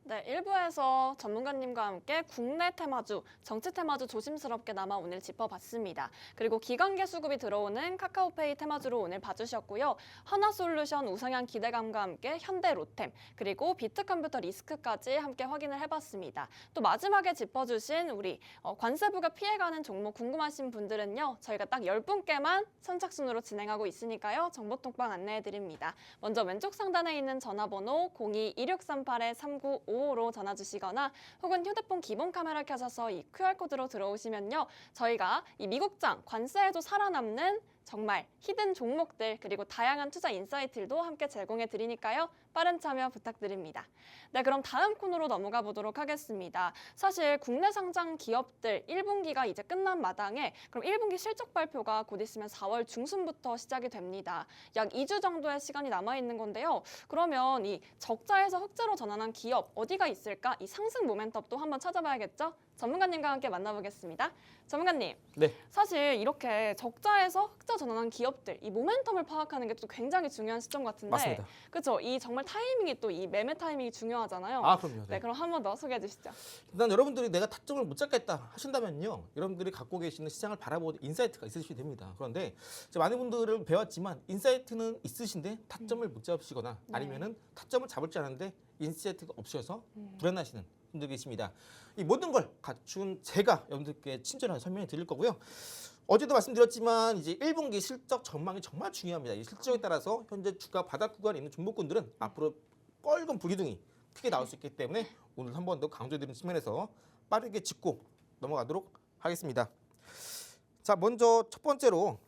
[SPEAKER 1] 네, 1부에서 전문가님과 함께 국내 테마주, 정치 테마주 조심스럽게 남아 오늘 짚어봤습니다. 그리고 기관계 수급이 들어오는 카카오페이 테마주로 오늘 봐주셨고요. 하나솔루션 우상향 기대감과 함께 현대 로템, 그리고 비트컴퓨터 리스크까지 함께 확인을 해봤습니다. 또 마지막에 짚어주신 우리 관세부가 피해가는 종목 궁금하신 분들은요. 저희가 딱 10분께만 선착순으로 진행하고 있으니까요. 정보톡방 안내해드립니다. 먼저 왼쪽 상단에 있는 전화번호 02-2638-3955 로 전화 주시거나 혹은 휴대폰 기본 카메라 켜셔서 이 QR코드로 들어오시면요. 저희가 이 미국장 관세에도 살아남는 정말 히든 종목들 그리고 다양한 투자 인사이트들도 함께 제공해 드리니까요. 빠른 참여 부탁드립니다. 네, 그럼 다음 코너로 넘어가 보도록 하겠습니다. 사실 국내 상장 기업들 1분기가 이제 끝난 마당에 그럼 1분기 실적 발표가 곧 있으면 4월 중순부터 시작이 됩니다. 약 2주 정도의 시간이 남아있는 건데요. 그러면 이 적자에서 흑자로 전환한 기업 어디가 있을까? 이 상승 모멘텀도 한번 찾아봐야겠죠? 전문가님과 함께 만나보겠습니다. 전문가님,
[SPEAKER 2] 네.
[SPEAKER 1] 사실 이렇게 적자에서 흑자 전환한 기업들 이 모멘텀을 파악하는 게 또 굉장히 중요한 시점 같은데
[SPEAKER 2] 맞습니다.
[SPEAKER 1] 그렇죠? 이 정말 타이밍이 또 이 매매 타이밍이 중요하잖아요.
[SPEAKER 2] 그럼요.
[SPEAKER 1] 네, 그럼 한 번 더 소개해 주시죠.
[SPEAKER 2] 일단 여러분들이 내가 타점을 못 잡겠다 하신다면요. 여러분들이 갖고 계시는 시장을 바라보는 인사이트가 있으시면 됩니다. 그런데 이제 많은 분들을 배웠지만 인사이트는 있으신데 타점을 못 잡으시거나 아니면은 타점을 잡을 줄 아는데 인사이트가 없으셔서 불안하시는 분들 계십니다. 이 모든 걸 갖춘 제가 여러분들께 친절하게 설명해 드릴 거고요. 어제도 말씀드렸지만 이제 1분기 실적 전망이 정말 중요합니다. 이 실적에 따라서 현재 주가 바닥 구간에 있는 종목군들은 앞으로 빨간 불기둥이 크게 나올 수 있기 때문에 오늘 한 번 더 강조드리는 측면에서 빠르게 짚고 넘어가도록 하겠습니다. 자, 먼저 첫 번째로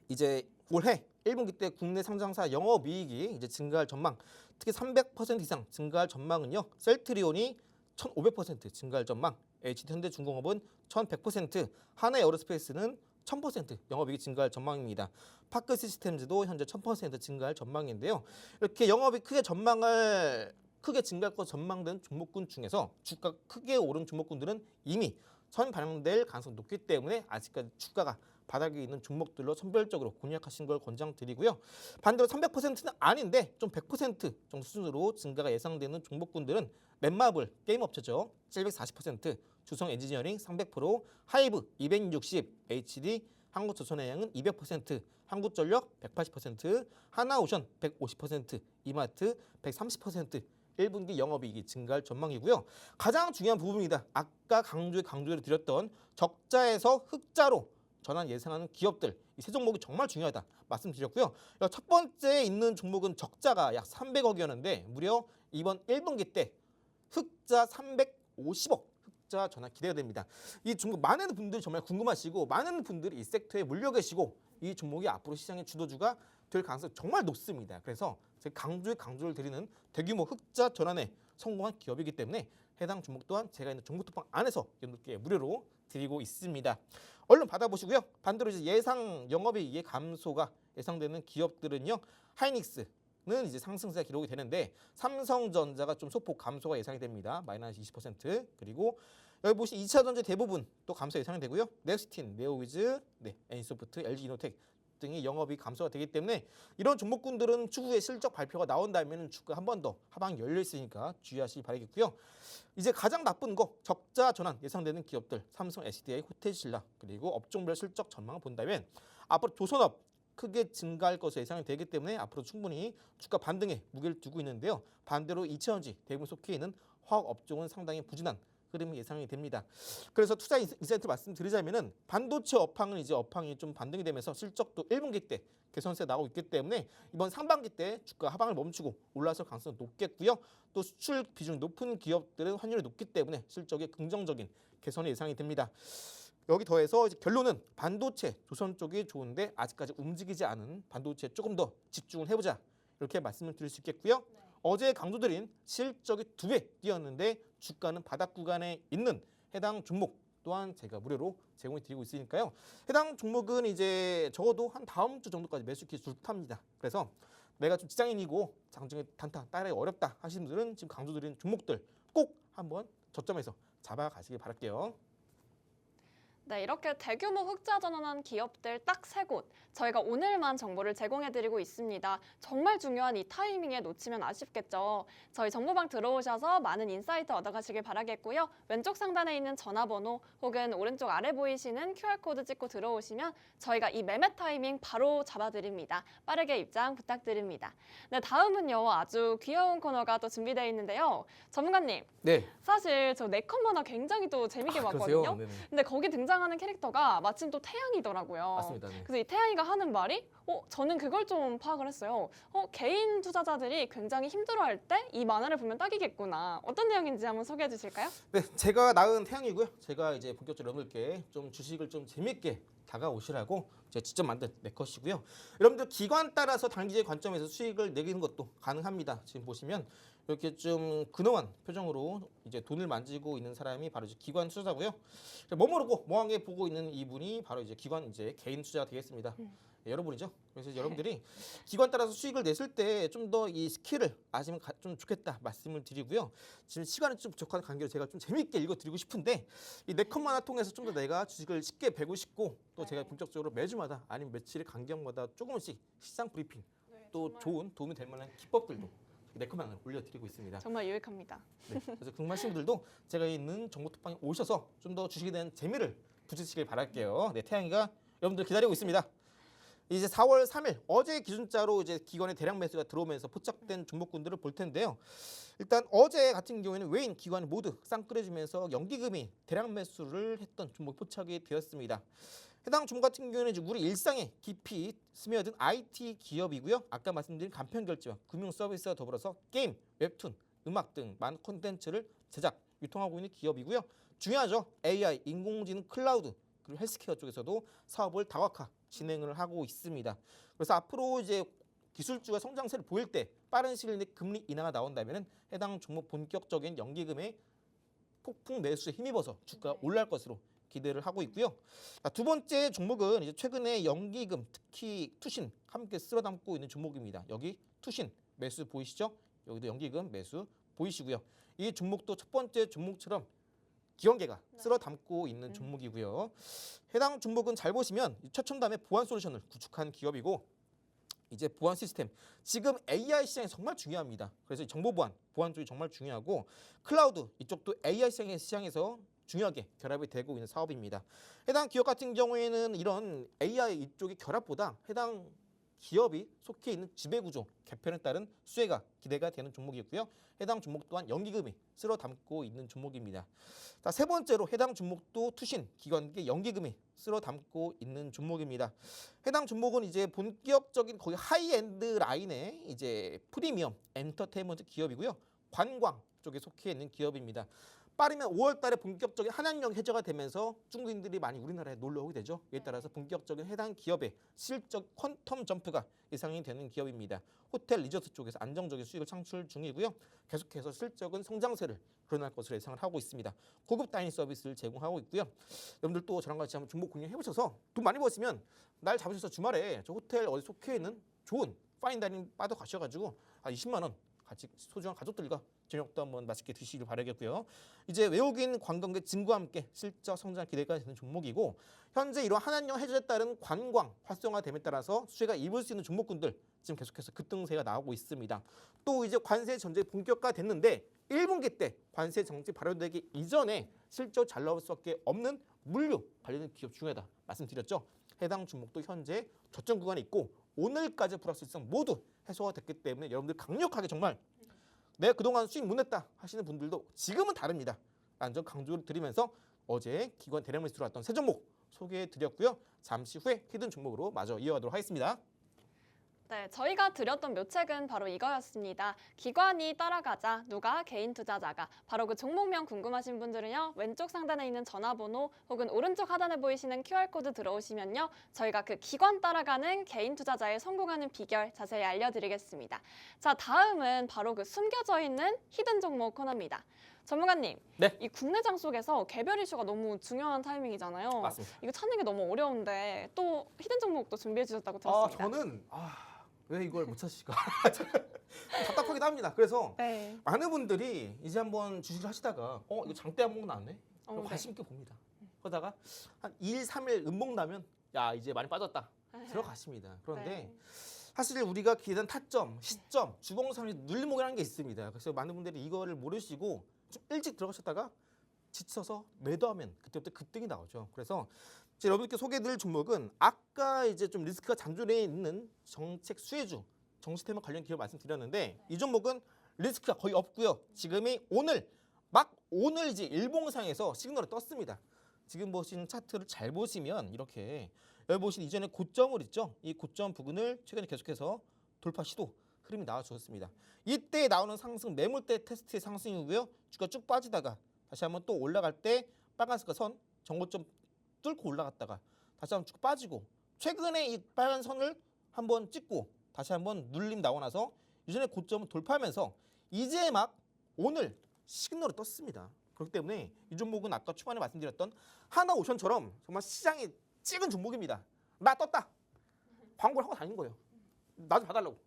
[SPEAKER 2] 이제 올해 1분기 때 국내 상장사 영업이익이 이제 증가할 전망, 특히 300% 이상 증가할 전망은요. 셀트리온이 1,500% 증가할 전망, HD현대중공업은 1,100%, 하나에어로스페이스는 1,000% 영업이익이 증가할 전망입니다. 파크시스템즈도 현재 1,000% 증가할 전망인데요. 이렇게 영업이 크게 증가할 것 전망된 종목군 중에서 주가 크게 오른 종목군들은 이미 선반영될 가능성이 높기 때문에 아직까지 주가가 바닥에 있는 종목들로 선별적으로 공략하신 걸 권장드리고요. 반대로 300%는 아닌데 좀 100% 정도 수준으로 증가가 예상되는 종목군들은 넷마블 게임업체죠. 740%, 주성엔지니어링 300%, 하이브 260, HD 한국조선해양은 200%, 한국전력 180%, 하나오션 150%, 이마트 130%, 1분기 영업이익이 증가할 전망이고요. 가장 중요한 부분입니다. 아까 강조를 드렸던 적자에서 흑자로 전환 예상하는 기업들, 이 세 종목이 정말 중요하다 말씀드렸고요. 첫 번째 있는 종목은 적자가 약 300억이었는데 무려 이번 1분기 때 흑자 350억 흑자 전환 기대가 됩니다. 이 종목 많은 분들이 정말 궁금하시고 많은 분들이 이 섹터에 몰려 계시고 이 종목이 앞으로 시장의 주도주가 될 가능성이 정말 높습니다. 그래서 제가 강조를 드리는 대규모 흑자 전환에 성공한 기업이기 때문에 해당 종목 또한 제가 있는 종목톡방 안에서 여러분께 무료로 드리고 있습니다. 얼른 받아보시고요. 반대로 이제 예상 영업이익의 감소가 예상되는 기업들은요. 하이닉스는 이제 상승세 기록이 되는데 삼성전자가 좀 소폭 감소가 예상이 됩니다. 마이너스 20%. 그리고 여기 보시면 2차 전지 대부분 또 감소 예상이 되고요. 넥스틴, 네오위즈, 애니소프트, LG이노텍 등이 영업이 감소가 되기 때문에 이런 종목군들은 추후에 실적 발표가 나온다면 주가 한 번 더 하방이 열려 있으니까 주의하시기 바라겠고요. 이제 가장 나쁜 거 적자 전환 예상되는 기업들 삼성, SDI, 호텔신라 그리고 업종별 실적 전망을 본다면 앞으로 조선업 크게 증가할 것으로 예상이 되기 때문에 앞으로 충분히 주가 반등에 무게를 두고 있는데요. 반대로 이차전지 대부분 속해 있는 화학 업종은 상당히 부진한 흐름이 예상이 됩니다. 그래서 투자 인사이트 말씀드리자면은 반도체 업황은 이제 업황이 좀 반등이 되면서 실적도 1분기 때 개선세 나오고 있기 때문에 이번 상반기 때 주가 하방을 멈추고 올라설 가능성이 높겠고요. 또 수출 비중이 높은 기업들은 환율이 높기 때문에 실적에 긍정적인 개선이 예상이 됩니다. 여기 더해서 이제 결론은 반도체 조선 쪽이 좋은데 아직까지 움직이지 않은 반도체에 조금 더 집중을 해보자 이렇게 말씀을 드릴 수 있겠고요. 어제 강조드린 실적이 2배 뛰었는데 주가는 바닥 구간에 있는 해당 종목 또한 제가 무료로 제공해 드리고 있으니까요. 해당 종목은 이제 적어도 한 다음 주 정도까지 매수 기술 탑니다. 그래서 내가 좀 직장인이고 장중에 단타 따라하기 어렵다 하시는 분들은 지금 강조드린 종목들 꼭 한번 저점에서 잡아가시길 바랄게요.
[SPEAKER 1] 네, 이렇게 대규모 흑자 전환한 기업들 딱 3곳 저희가 오늘만 정보를 제공해드리고 있습니다. 정말 중요한 이 타이밍에 놓치면 아쉽겠죠. 저희 정보방 들어오셔서 많은 인사이트 얻어가시길 바라겠고요. 왼쪽 상단에 있는 전화번호 혹은 오른쪽 아래 보이시는 QR코드 찍고 들어오시면 저희가 이 매매 타이밍 바로 잡아드립니다. 빠르게 입장 부탁드립니다. 네, 다음은요. 아주 귀여운 코너가 또 준비되어 있는데요. 전문가님,
[SPEAKER 2] 네.
[SPEAKER 1] 사실 저 네컷 만화 굉장히 또 재밌게 봤거든요. 근데 거기 등장하는 캐릭터가 마침 또 태양이더라고요.
[SPEAKER 2] 맞습니다. 네.
[SPEAKER 1] 그래서 이 태양이가 하는 말이 저는 그걸 좀 파악을 했어요. 개인 투자자들이 굉장히 힘들어할 때 이 만화를 보면 딱이겠구나. 어떤 내용인지 한번 소개해 주실까요?
[SPEAKER 2] 네, 제가 낳은 태양이고요. 제가 이제 본격적으로 여러분들께 좀 주식을 좀 재밌게 다가오시라고 제가 직접 만든 네컷이고요. 여러분들 기관 따라서 단기적 관점에서 수익을 내기는 것도 가능합니다. 지금 보시면 이렇게 좀 근엄한 표정으로 이제 돈을 만지고 있는 사람이 바로 이제 기관 투자자고요. 머무르고 멍하게 보고 있는 이분이 바로 이제 기관 이제 개인 투자가 되겠습니다. 네, 여러분이죠. 그래서 여러분들이 기관 따라서 수익을 냈을 때 좀 더 이 스킬을 아시면 좀 좋겠다 말씀을 드리고요. 지금 시간이 좀 부족한 관계로 제가 좀 재밌게 읽어드리고 싶은데 이 네컷 만화 통해서 좀 더 내가 주식을 쉽게 배우고 싶고 또 제가 본격적으로 매주마다 아니면 며칠의 간격마다 조금씩 시장 브리핑 또 좋은 도움이 될 만한 기법들도 네컷 만화를 올려드리고 있습니다.
[SPEAKER 1] 정말 유익합니다.
[SPEAKER 2] 네, 그래서 궁금하신 분들도 제가 있는 정보톡방에 오셔서 좀 더 주식에 대한 재미를 붙이시길 바랄게요. 네, 태양이가 여러분들 기다리고 있습니다. 이제 4월 3일 어제 기준자로 이제 기관의 대량 매수가 들어오면서 포착된 종목군들을 볼 텐데요. 일단 어제 같은 경우에는 외인 기관이 모두 쌍끌어주면서 연기금이 대량 매수를 했던 종목 포착이 되었습니다. 해당 종목 같은 경우에는 이제 우리 일상에 깊이 스며든 IT 기업이고요. 아까 말씀드린 간편 결제와 금융 서비스와 더불어서 게임, 웹툰, 음악 등 많은 콘텐츠를 제작, 유통하고 있는 기업이고요. 중요하죠. AI, 인공지능, 클라우드 그리고 헬스케어 쪽에서도 사업을 다각화 진행을 하고 있습니다. 그래서 앞으로 이제 기술주가 성장세를 보일 때 빠른 시일 내에 금리 인하가 나온다면 해당 종목 본격적인 연기금의 폭풍 매수에 힘입어서 주가가 올라갈 것으로 기대를 하고 있고요. 두 번째 종목은 이제 최근에 연기금 특히 투신 함께 쓸어 담고 있는 종목입니다. 여기 투신 매수 보이시죠? 여기도 연기금 매수 보이시고요. 이 종목도 첫 번째 종목처럼 기관계가 쓸어 담고 있는 종목이고요. 해당 종목은 잘 보시면 최첨단의 보안 솔루션을 구축한 기업이고 이제 보안 시스템 지금 AI 시장이 정말 중요합니다. 그래서 정보 보안 쪽이 정말 중요하고 클라우드 이쪽도 AI 시장에서 중요하게 결합이 되고 있는 사업입니다. 해당 기업 같은 경우에는 이런 AI 이쪽의 결합보다 해당 기업이 속해 있는 지배구조 개편에 따른 수혜가 기대가 되는 종목이고요. 해당 종목 또한 연기금이 쓸어 담고 있는 종목입니다. 자, 세 번째로 해당 종목도 투신 기관계 연기금이 쓸어 담고 있는 종목입니다. 해당 종목은 이제 본격적인 거의 하이엔드 라인의 이제 프리미엄 엔터테인먼트 기업이고요. 관광 쪽에 속해 있는 기업입니다. 빠르면 5월달에 본격적인 한한령 해제가 되면서 중국인들이 많이 우리나라에 놀러 오게 되죠. 이에 따라서 본격적인 해당 기업의 실적 퀀텀 점프가 예상이 되는 기업입니다. 호텔 리조트 쪽에서 안정적인 수익을 창출 중이고요. 계속해서 실적은 성장세를 그려날 것으로 예상을 하고 있습니다. 고급 다이닝 서비스를 제공하고 있고요. 여러분들 또 저랑 같이 한번 종목 공유해 보셔서 돈 많이 버시면 날 잡으셔서 주말에 저 호텔 어디 속해 있는 좋은 파인 다이닝 바도 가셔가지고 20만 원 같이 소중한 가족들과 저녁도 한번 맛있게 드시길 바라겠고요. 이제 외국인 관광객 증가와 함께 실적 성장 기대가 되는 종목이고 현재 이러한 한한령 해제에 따른 관광 활성화됨에 따라서 수혜가 입을 수 있는 종목군들 지금 계속해서 급등세가 나오고 있습니다. 또 이제 관세 전쟁이 본격화됐는데 1분기 때 관세 정책 발효되기 이전에 실적 잘 나올 수밖에 없는 물류 관련된 기업 중요하다 말씀드렸죠. 해당 종목도 현재 저점 구간에 있고 오늘까지 불확실성 모두 해소가 됐기 때문에 여러분들 강력하게 정말 내가 그동안 수익 못 냈다 하시는 분들도 지금은 다릅니다. 라는 강조를 드리면서 어제 기관 대량 매수 들어왔던 세 종목 소개해 드렸고요. 잠시 후에 히든 종목으로 마저 이어가도록 하겠습니다.
[SPEAKER 1] 네, 저희가 드렸던 묘책은 바로 이거였습니다. 기관이 따라가자, 누가 개인 투자자가. 바로 그 종목명 궁금하신 분들은요. 왼쪽 상단에 있는 전화번호 혹은 오른쪽 하단에 보이시는 QR코드 들어오시면요. 저희가 그 기관 따라가는 개인 투자자의 성공하는 비결 자세히 알려드리겠습니다. 자, 다음은 바로 그 숨겨져 있는 히든 종목 코너입니다. 전문가님,
[SPEAKER 2] 네.
[SPEAKER 1] 이 국내 장 속에서 개별 이슈가 너무 중요한 타이밍이잖아요.
[SPEAKER 2] 맞습니다.
[SPEAKER 1] 이거 찾는 게 너무 어려운데 또 히든 종목도 준비해 주셨다고 들었습니다.
[SPEAKER 2] 저는 왜 이걸 못 찾으실까 답답하기도 합니다. 그래서
[SPEAKER 1] 네.
[SPEAKER 2] 많은 분들이 이제 한번 주식을 하시다가 이거 장대 한몫 나왔네. 그럼 관심 있게 봅니다. 그러다가 한 2일, 3일 음봉 나면 야 이제 많이 빠졌다 들어가십니다. 그런데
[SPEAKER 1] 네.
[SPEAKER 2] 사실 우리가 기대한 타점, 시점, 주봉선이 눌림목이라는 게 있습니다. 그래서 많은 분들이 이거를 모르시고 좀 일찍 들어가셨다가 지쳐서 매도하면 그때부터 급등이 나오죠. 그래서 제가 여러분께 소개해드릴 종목은 아까 이제 좀 리스크가 잔존해 있는 정책 수혜주, 정시테마 관련 기업 말씀드렸는데 이 종목은 리스크가 거의 없고요. 지금이 오늘 이제 일봉상에서 시그널이 떴습니다. 지금 보신 차트를 잘 보시면 이렇게 여기 보신 이전에 고점을 있죠. 이 고점 부근을 최근에 계속해서 돌파 시도 흐름이 나와주었습니다. 이때 나오는 상승 매물대 테스트의 상승이고요. 주가 쭉 빠지다가 다시 한번 또 올라갈 때 빨간색 선 정고점 뚫고 올라갔다가 다시 한번 쭉 빠지고 최근에 이 빨간 선을 한번 찍고 다시 한번 눌림 나고 나서 이전에 고점을 돌파하면서 이제 막 오늘 시그널이 떴습니다. 그렇기 때문에 이 종목은 아까 초반에 말씀드렸던 하나오션처럼 정말 시장이 찍은 종목입니다. 나 떴다. 광고를 하고 다니는 거예요. 나 좀 봐달라고.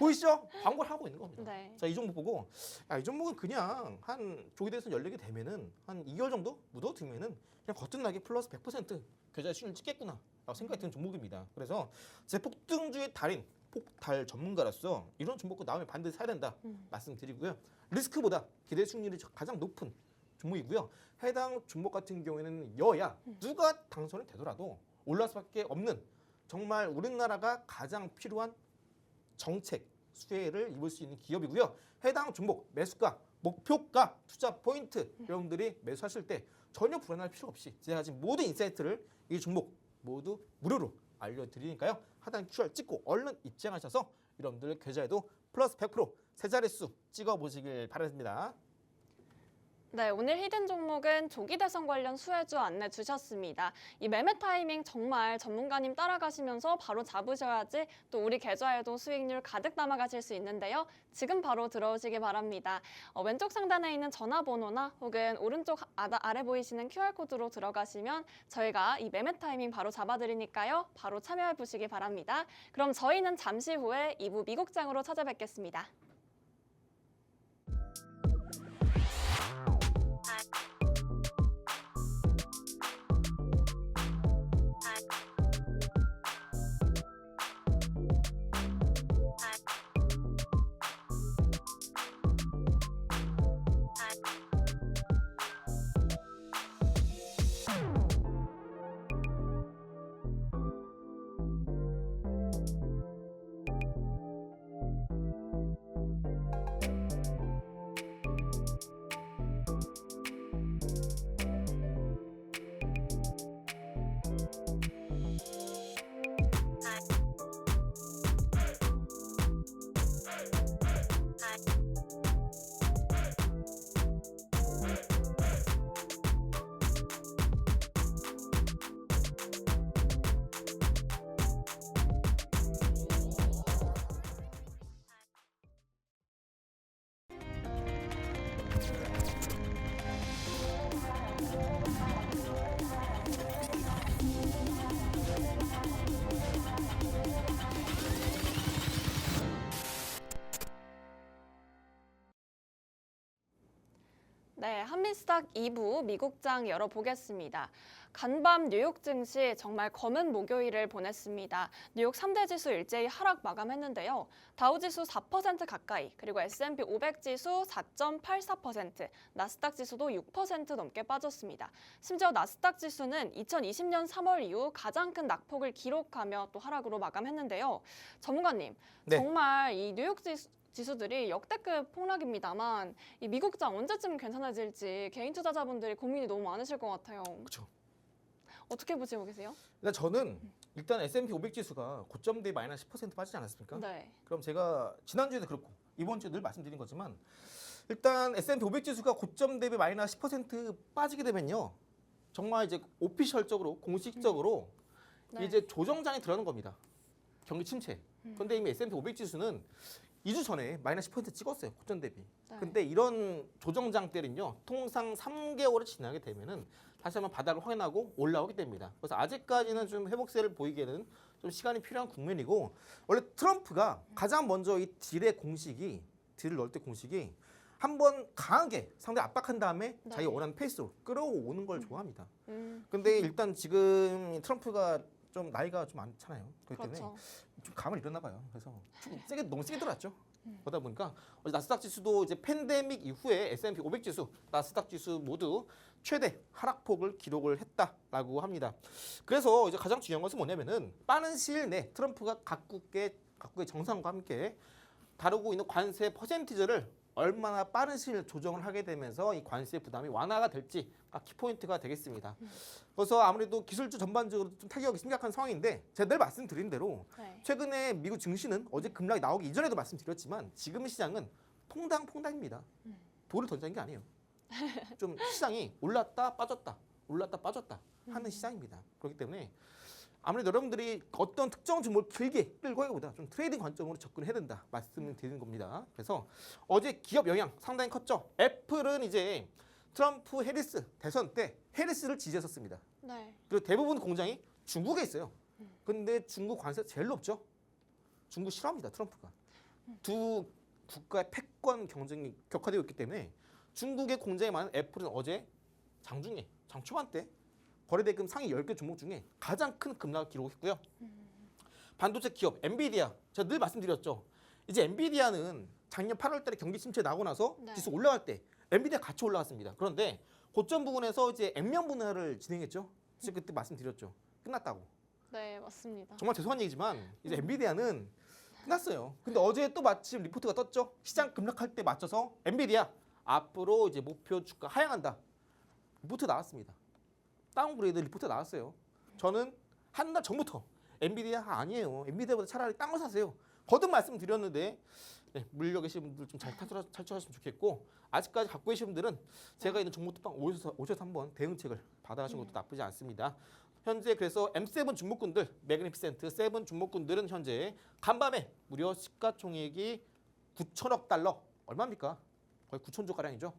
[SPEAKER 2] 보이시죠? 광고를 하고 있는 겁니다.
[SPEAKER 1] 네.
[SPEAKER 2] 자, 이 종목 보고 이 종목은 그냥 한 조기 대선 열리게 되면은 한 2개월 정도 묻어두면은 그냥 거뜬나게 플러스 100% 계좌 수익을 찍겠구나 라고 생각이 드는 종목입니다. 그래서 제 폭등주의 달인 폭달 전문가로서 이런 종목도 나오면 반드시 사야 된다 말씀드리고요. 리스크보다 기대 수익률이 가장 높은 종목이고요. 해당 종목 같은 경우에는 여야 누가 당선이 되더라도 올라갈 수밖에 없는 정말 우리나라가 가장 필요한 정책 수혜를 입을 수 있는 기업이고요. 해당 종목 매수가, 목표가, 투자 포인트 여러분들이 매수하실 때 전혀 불안할 필요 없이 제가 지금 모든 인사이트를 이 종목 모두 무료로 알려드리니까요. 하단 QR 찍고 얼른 입장하셔서 여러분들 계좌에도 플러스 100% 세 자릿수 찍어보시길 바랍니다.
[SPEAKER 1] 네, 오늘 히든 종목은 조기 대선 관련 수혜주 안내 주셨습니다. 이 매매 타이밍 정말 전문가님 따라가시면서 바로 잡으셔야지 또 우리 계좌에도 수익률 가득 담아가실 수 있는데요. 지금 바로 들어오시기 바랍니다. 왼쪽 상단에 있는 전화번호나 혹은 오른쪽 아래 보이시는 QR코드로 들어가시면 저희가 이 매매 타이밍 바로 잡아드리니까요. 바로 참여해 보시기 바랍니다. 그럼 저희는 잠시 후에 2부 미국장으로 찾아뵙겠습니다. 네, 한미스탁 2부 미국장 열어보겠습니다. 간밤 뉴욕 증시 정말 검은 목요일을 보냈습니다. 뉴욕 3대 지수 일제히 하락 마감했는데요. 다우지수 4% 가까이, 그리고 S&P 500 지수 4.84%, 나스닥 지수도 6% 넘게 빠졌습니다. 심지어 나스닥 지수는 2020년 3월 이후 가장 큰 낙폭을 기록하며 또 하락으로 마감했는데요. 전문가님,
[SPEAKER 2] 네.
[SPEAKER 1] 정말 이 뉴욕 지수들이 역대급 폭락입니다만 이 미국장 언제쯤 괜찮아질지 개인 투자자분들이 고민이 너무 많으실 것 같아요.
[SPEAKER 2] 그렇죠.
[SPEAKER 1] 어떻게 보시고 계세요?
[SPEAKER 2] 저는 일단 S&P 500 지수가 고점 대비 마이너스 10% 빠지지 않았습니까?
[SPEAKER 1] 네.
[SPEAKER 2] 그럼 제가 지난주에도 그렇고 이번 주에 늘 말씀드린 거지만 일단 S&P 500 지수가 고점 대비 마이너스 10% 빠지게 되면요. 정말 이제 오피셜적으로 공식적으로
[SPEAKER 1] 네.
[SPEAKER 2] 이제 조정장에 들어가는 겁니다. 경기 침체. 근데 이미 S&P 500 지수는 2주 전에 마이너스 10% 찍었어요. 고점 대비.
[SPEAKER 1] 네.
[SPEAKER 2] 근데 이런 조정장 때는요. 통상 3개월을 지나게 되면은 다시 한번 바닥을 확인하고 올라오게 됩니다. 그래서 아직까지는 좀 회복세를 보이기에는 좀 시간이 필요한 국면이고 원래 트럼프가 가장 먼저 이 딜의 공식이 딜을 넣을 때 공식이 한번 강하게 상대 압박한 다음에
[SPEAKER 1] 네.
[SPEAKER 2] 자기 원하는 페이스로 끌어오는 걸 좋아합니다.
[SPEAKER 1] 음,
[SPEAKER 2] 근데 일단 지금 트럼프가 좀 나이가 좀 많잖아요. 그렇기 때문에
[SPEAKER 1] 그렇죠.
[SPEAKER 2] 좀 감을 잃었나 봐요. 그래서 좀 세게 너무 세게 들어왔죠. 그러다 보니까 어제 나스닥 지수도 이제 팬데믹 이후에 S&P 500 지수, 나스닥 지수 모두 최대 하락폭을 기록을 했다라고 합니다. 그래서 이제 가장 중요한 것은 뭐냐면은 빠른 시일 내 트럼프가 각국의 정상과 함께 다루고 있는 관세 퍼센티지를 얼마나 빠른 시일 조정을 하게 되면서 이 관세 부담이 완화가 될지가 키포인트가 되겠습니다. 그래서 아무래도 기술주 전반적으로 좀 타격이 심각한 상황인데 제가 늘 말씀드린 대로
[SPEAKER 1] 네.
[SPEAKER 2] 최근에 미국 증시는 어제 급락이 나오기 이전에도 말씀드렸지만 지금 시장은 퐁당퐁당입니다. 돌을 던진 게 아니에요. 좀 시장이 올랐다 빠졌다 올랐다 빠졌다 하는 시장입니다. 그렇기 때문에 아무래도 여러분들이 어떤 특정 종목을 길게 끌고 하기보다 좀 트레이딩 관점으로 접근해야 된다 말씀을 드리는 겁니다. 그래서 어제 기업 영향 상당히 컸죠. 애플은 이제 트럼프 해리스 대선 때 해리스를 지지했었습니다.
[SPEAKER 1] 네.
[SPEAKER 2] 그리고 대부분 공장이 중국에 있어요. 근데 중국 관세 제일 높죠. 중국 싫어합니다. 트럼프가. 두 국가의 패권 경쟁이 격화되고 있기 때문에 중국의 공장이 많은 애플은 어제 장 초반 때 거래대금 상위 10개 종목 중에 가장 큰 급락을 기록했고요. 반도체 기업 엔비디아 제가 늘 말씀드렸죠. 이제 엔비디아는 작년 8월 달에 경기 침체 나고 나서
[SPEAKER 1] 네.
[SPEAKER 2] 지수 올라갈 때 엔비디아 같이 올라갔습니다. 그런데 고점 부분에서 이제 액면 분할을 진행했죠. 제가 그때 말씀드렸죠. 끝났다고.
[SPEAKER 1] 네, 맞습니다.
[SPEAKER 2] 정말 죄송한 얘기지만 이제 엔비디아는 끝났어요. 근데 어제 또 마침 리포트가 떴죠. 시장 급락할 때 맞춰서 엔비디아 앞으로 이제 목표 주가 하향한다. 리포트 나왔습니다. 다운그레이드 리포트 나왔어요. 저는 한 달 전부터 엔비디아 아니에요. 엔비디아보다 차라리 딴 거 사세요. 거듭 말씀드렸는데 네, 물려 계신 분들 좀 잘 탈출하시면 좋겠고 아직까지 갖고 계신 분들은 제가 있는 정보톡방 오셔서 한번 대응책을 받아가시는 것도 나쁘지 않습니다. 현재 그래서 M7 중목군들, 매그니피센트 7 중목군들은 현재 간밤에 무려 시가총액이 9천억 달러 얼마입니까? 거의 9천조 가량이죠.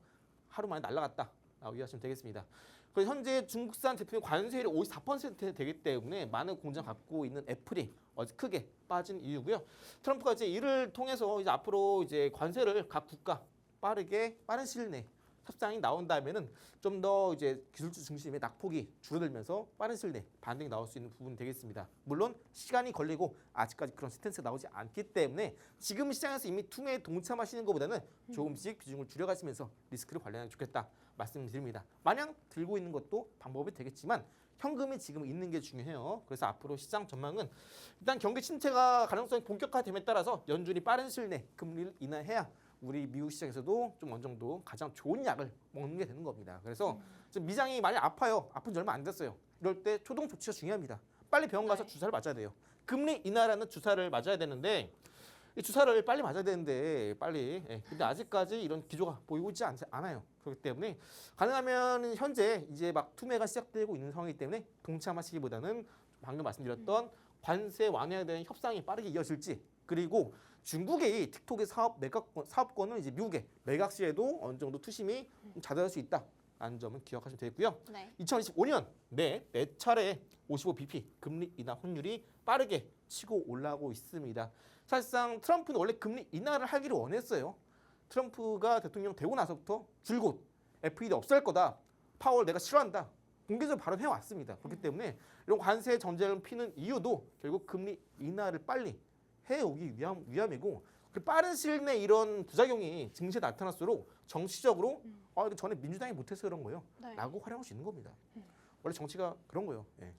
[SPEAKER 2] 하루 만에 날라갔다. 이해하시면 되겠습니다. 그래서 현재 중국산 제품의 관세율이 54% 되기 때문에 많은 공장 갖고 있는 애플이 어제 크게 빠진 이유고요. 트럼프가 이제 이를 통해서 이제 앞으로 이제 관세를 각 국가 빠른 시일 내에 협상이 나온다면은 좀 더 이제 기술주 중심의 낙폭이 줄어들면서 빠른 시일 내에 반등이 나올 수 있는 부분이 되겠습니다. 물론 시간이 걸리고 아직까지 그런 스탠스가 나오지 않기 때문에 지금 시장에서 이미 투매에 동참하시는 것보다는 조금씩 비중을 줄여가시면서 리스크를 관리하는 게 좋겠다 말씀드립니다. 마냥 들고 있는 것도 방법이 되겠지만 현금이 지금 있는 게 중요해요. 그래서 앞으로 시장 전망은 일단 경기 침체가 가능성이 본격화됨에 따라서 연준이 빠른 시일 내에 금리를 인하해야 우리 미국 시장에서도 좀 어느 정도 가장 좋은 약을 먹는 게 되는 겁니다. 그래서 지금 미장이 많이 아파요. 아픈 지 얼마 안 됐어요. 이럴 때 초동 조치가 중요합니다. 빨리 병원 가서 주사를 맞아야 돼요. 금리 인하라는 주사를 맞아야 되는데 이 주사를 빨리 맞아야 되는데 빨리. 근데 아직까지 이런 기조가 보이고 있지 않아요. 그렇기 때문에 가능하면 현재 이제 막 투매가 시작되고 있는 상황이기 때문에 동참하시기보다는 방금 말씀드렸던 관세 완화에 대한 협상이 빠르게 이어질지 그리고 중국의 틱톡의 사업권은 이제 미국의 매각 시에도 어느 정도 투심이 잦아들 수 있다라는 점은 기억하시면 되겠고요.
[SPEAKER 1] 네.
[SPEAKER 2] 2025년 내 차례 55bp 금리 인하 확률이 빠르게 치고 올라오고 있습니다. 사실상 트럼프는 원래 금리 인하를 하기를 원했어요. 트럼프가 대통령 되고 나서부터 줄곧 FED 없앨 거다. 파월 내가 싫어한다. 공개적으로 발언해 왔습니다. 그렇기 때문에 이런 관세 전쟁을 피는 이유도 결국 금리 인하를 빨리 해오기 위함이고 빠른 시일 내에 이런 부작용이 증시에 나타날수록 정치적으로 이거 전에 민주당이 못해서 그런 거예요.
[SPEAKER 1] 네.
[SPEAKER 2] 라고 활용할 수 있는 겁니다. 원래 정치가 그런 거예요. 예.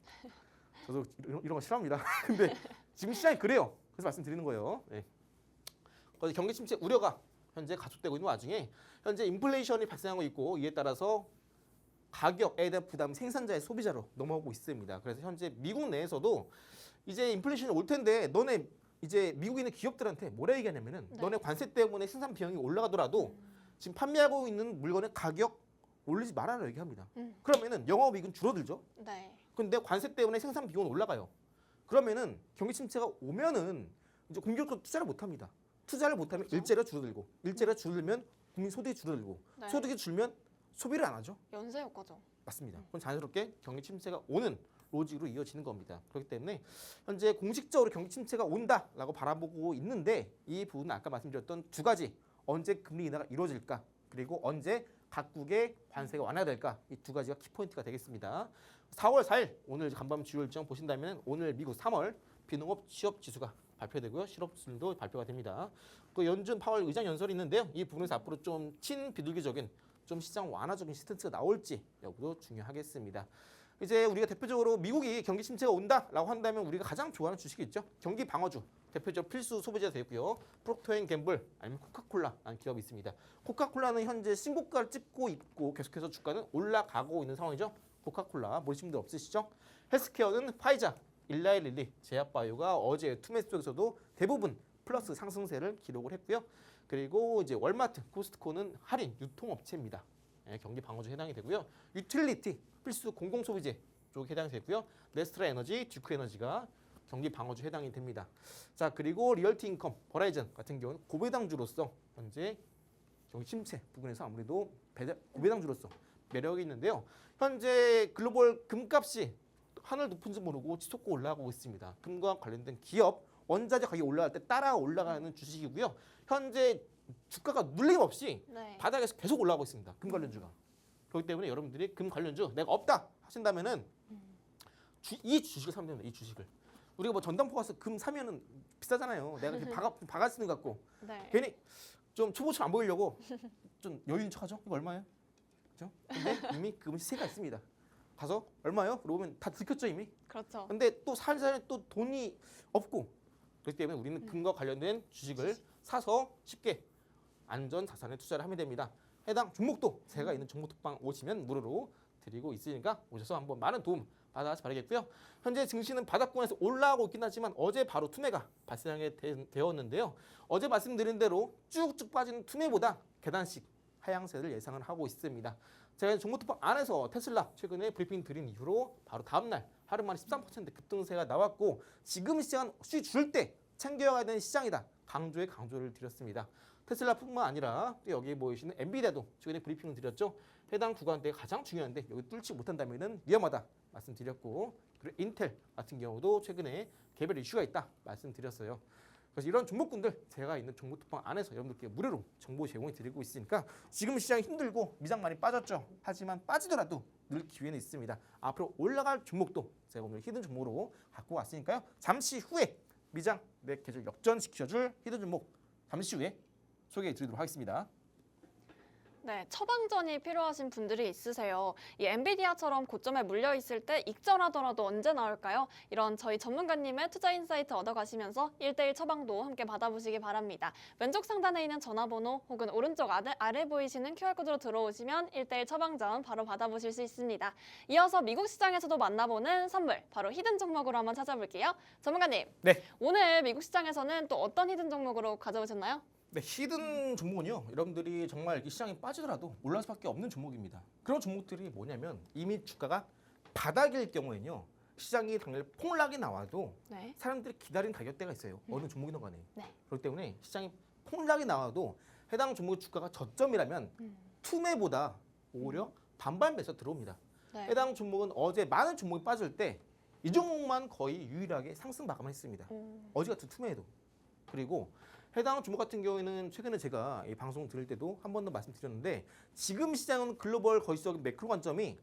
[SPEAKER 2] 저도 이런 거 싫어합니다. 근데 지금 시장이 그래요. 그래서 말씀드리는 거예요. 예. 그래서 경기 침체 우려가 현재 가속되고 있는 와중에 현재 인플레이션이 발생하고 있고 이에 따라서 가격에 대한 부담이 생산자의 소비자로 넘어오고 있습니다. 그래서 현재 미국 내에서도 이제 인플레이션이 올 텐데 너네 이제 미국에 있는 기업들한테 뭐라 얘기하냐면은 너네 관세 때문에 생산 비용이 올라가더라도 지금 판매하고 있는 물건의 가격 올리지 말아라 얘기합니다. 그러면은 영업이익은 줄어들죠.
[SPEAKER 1] 네.
[SPEAKER 2] 근데 관세 때문에 생산 비용은 올라가요. 그러면은 경기 침체가 오면은 이제 공격적으로 투자를 못 합니다. 투자를 못 하면 일자리가 줄어들고 일자리가 줄어들면 국민 소득이 줄어들고
[SPEAKER 1] 네.
[SPEAKER 2] 소득이 줄면 소비를 안 하죠.
[SPEAKER 1] 연쇄 효과죠.
[SPEAKER 2] 맞습니다. 그럼 자연스럽게 경기 침체가 오는 로직으로 이어지는 겁니다. 그렇기 때문에 현재 공식적으로 경기 침체가 온다라고 바라보고 있는데 이 부분은 아까 말씀드렸던 두 가지 언제 금리 인하가 이루어질까 그리고 언제 각국의 관세가 완화될까 이 두 가지가 키포인트가 되겠습니다. 4월 4일 오늘 간밤 주요 일정 보신다면 오늘 미국 3월 비농업 취업 지수가 발표되고요. 실업률도 발표가 됩니다. 그 연준 파월 의장 연설이 있는데요. 이 부분에서 앞으로 좀 친비둘기적인 좀 시장 완화적인 스탠스가 나올지 여부도 중요하겠습니다. 이제 우리가 대표적으로 미국이 경기 침체가 온다라고 한다면 우리가 가장 좋아하는 주식이 있죠. 경기 방어주 대표적 필수 소비자 되고요. 프록터앤갬블 아니면 코카콜라라는 기업이 있습니다. 코카콜라는 현재 신고가를 찍고 있고 계속해서 주가는 올라가고 있는 상황이죠. 코카콜라 모르시는 분들 없으시죠? 헬스케어는 파이자, 일라이릴리, 제약바이오가 어제 투매 속에서도 대부분 플러스 상승세를 기록을 했고요. 그리고 이제 월마트, 코스트코는 할인 유통업체입니다. 경기 방어주 해당이 되고요. 유틸리티 필수 공공소비재 쪽 해당이 되고요. 네스트라 에너지, 듀크 에너지가 경기 방어주 해당이 됩니다. 자 그리고 리얼티 인컴, 버라이즌 같은 경우는 고배당주로서 현재 경기 침체 부분에서 아무래도 고배당주로서 매력이 있는데요. 현재 글로벌 금값이 하늘 높은지 모르고 치솟고 올라가고 있습니다. 금과 관련된 기업 원자재 가격이 올라갈 때 따라 올라가는 주식이고요. 현재 주가가 눌림 없이
[SPEAKER 1] 네.
[SPEAKER 2] 바닥에서 계속 올라가고 있습니다. 금 관련주가. 그렇기 때문에 여러분들이 금 관련주 내가 없다 하신다면은 이 주식을 사면 됩니다. 이 주식을. 우리가 뭐 전당포 가서 금 사면은 비싸잖아요. 내가 이렇게 바가 쓰는 것 같고
[SPEAKER 1] 네.
[SPEAKER 2] 괜히 좀 초보처럼 안 보이려고 좀 여유인 척하죠. 이거 얼마예요? 그렇죠? 근데 이미 금 시세가 있습니다. 가서 얼마요? 물어보면 다 들켰죠 이미.
[SPEAKER 1] 그렇죠.
[SPEAKER 2] 근데 또 살살 또 돈이 없고 그렇기 때문에 우리는 금과 관련된 주식을 사서 쉽게 안전 자산에 투자를 하면 됩니다. 해당 종목도 제가 있는 정보톡방 오시면 무료로 드리고 있으니까 오셔서 한번 많은 도움 받아가시 바라겠고요. 현재 증시는 바닥권에서 올라오고 있긴 하지만 어제 바로 투매가 발생하게 되었는데요. 어제 말씀드린 대로 쭉쭉 빠지는 투매보다 계단식 하향세를 예상을 하고 있습니다. 제가 정보톡방 안에서 테슬라 최근에 브리핑 드린 이후로 바로 다음날 하루 만에 13% 급등세가 나왔고 지금 시장은 쉬 줄 때 챙겨가야 되는 시장이다. 강조를 드렸습니다. 테슬라뿐만 아니라 또 여기에 보이시는 엔비디아도 최근에 브리핑을 드렸죠. 해당 구간대가 가장 중요한데 여기 뚫지 못한다면 위험하다 말씀드렸고 그리고 인텔 같은 경우도 최근에 개별 이슈가 있다 말씀드렸어요. 그래서 이런 종목군들 제가 있는 정보톡방 안에서 여러분들께 무료로 정보 제공해 드리고 있으니까 지금 시장이 힘들고 미장 많이 빠졌죠. 하지만 빠지더라도 늘 기회는 있습니다. 앞으로 올라갈 종목도 제가 오늘 히든 종목으로 갖고 왔으니까요. 잠시 후에 미장 내 계절 역전시켜줄 히든 종목 잠시 후에 소개해 드리도록 하겠습니다.
[SPEAKER 1] 네, 처방전이 필요하신 분들이 있으세요. 이 엔비디아처럼 고점에 물려 있을 때 익절하더라도 언제 나올까요? 이런 저희 전문가님의 투자 인사이트 얻어가시면서 1대1 처방도 함께 받아보시기 바랍니다. 왼쪽 상단에 있는 전화번호 혹은 오른쪽 아래 보이시는 QR코드로 들어오시면 1대1 처방전 바로 받아보실 수 있습니다. 이어서 미국 시장에서도 만나보는 선물, 바로 히든 종목으로 한번 찾아볼게요. 전문가님,
[SPEAKER 2] 네.
[SPEAKER 1] 오늘 미국 시장에서는 또 어떤 히든 종목으로 가져오셨나요?
[SPEAKER 2] 네, 히든 종목은요. 여러분들이 정말 이 시장이 빠지더라도 올라갈 수밖에 없는 종목입니다. 그런 종목들이 뭐냐면 이미 주가가 바닥일 경우에는요. 시장이 당일 폭락이 나와도
[SPEAKER 1] 네.
[SPEAKER 2] 사람들이 기다리는 가격대가 있어요. 어느 종목이든 간에.
[SPEAKER 1] 네.
[SPEAKER 2] 그렇기 때문에 시장이 폭락이 나와도 해당 종목의 주가가 저점이라면 투매보다 오히려 반반 매수 들어옵니다.
[SPEAKER 1] 네.
[SPEAKER 2] 해당 종목은 어제 많은 종목이 빠질 때 이 종목만 거의 유일하게 상승 마감했습니다. 어제 같은 투매에도. 그리고 해당 종목 같은 경우에는 최근에 제가 이 방송 들을 때도 한 번 더 말씀드렸는데 지금 시장은 글로벌 거시적인 매크로 관점이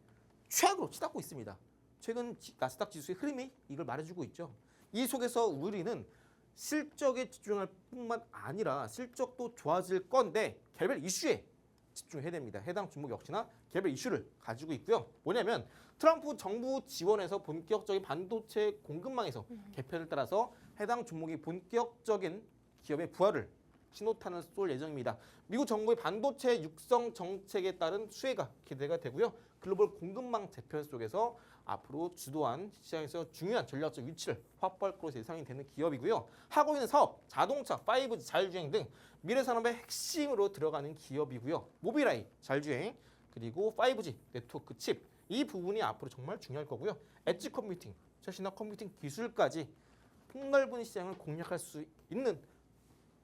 [SPEAKER 2] 최악으로 치닫고 있습니다. 최근 나스닥 지수의 흐름이 이걸 말해주고 있죠. 이 속에서 우리는 실적에 집중할 뿐만 아니라 실적도 좋아질 건데 개별 이슈에 집중해야 됩니다. 해당 종목 역시나 개별 이슈를 가지고 있고요. 뭐냐면 트럼프 정부 지원에서 본격적인 반도체 공급망에서 개편을 따라서 해당 종목이 본격적인 기업의 부활을 신호탄을 쏠 예정입니다. 미국 정부의 반도체 육성 정책에 따른 수혜가 기대가 되고요. 글로벌 공급망 재편 속에서 앞으로 주도한 시장에서 중요한 전략적 위치를 확보할 것으로 예상이 되는 기업이고요. 하고 있는 사업, 자동차, 5G 자율주행 등 미래 산업의 핵심으로 들어가는 기업이고요. 모빌아이 자율주행 그리고 5G 네트워크 칩 이 부분이 앞으로 정말 중요할 거고요. 엣지 컴퓨팅, 최신화 컴퓨팅 기술까지 폭넓은 시장을 공략할 수 있는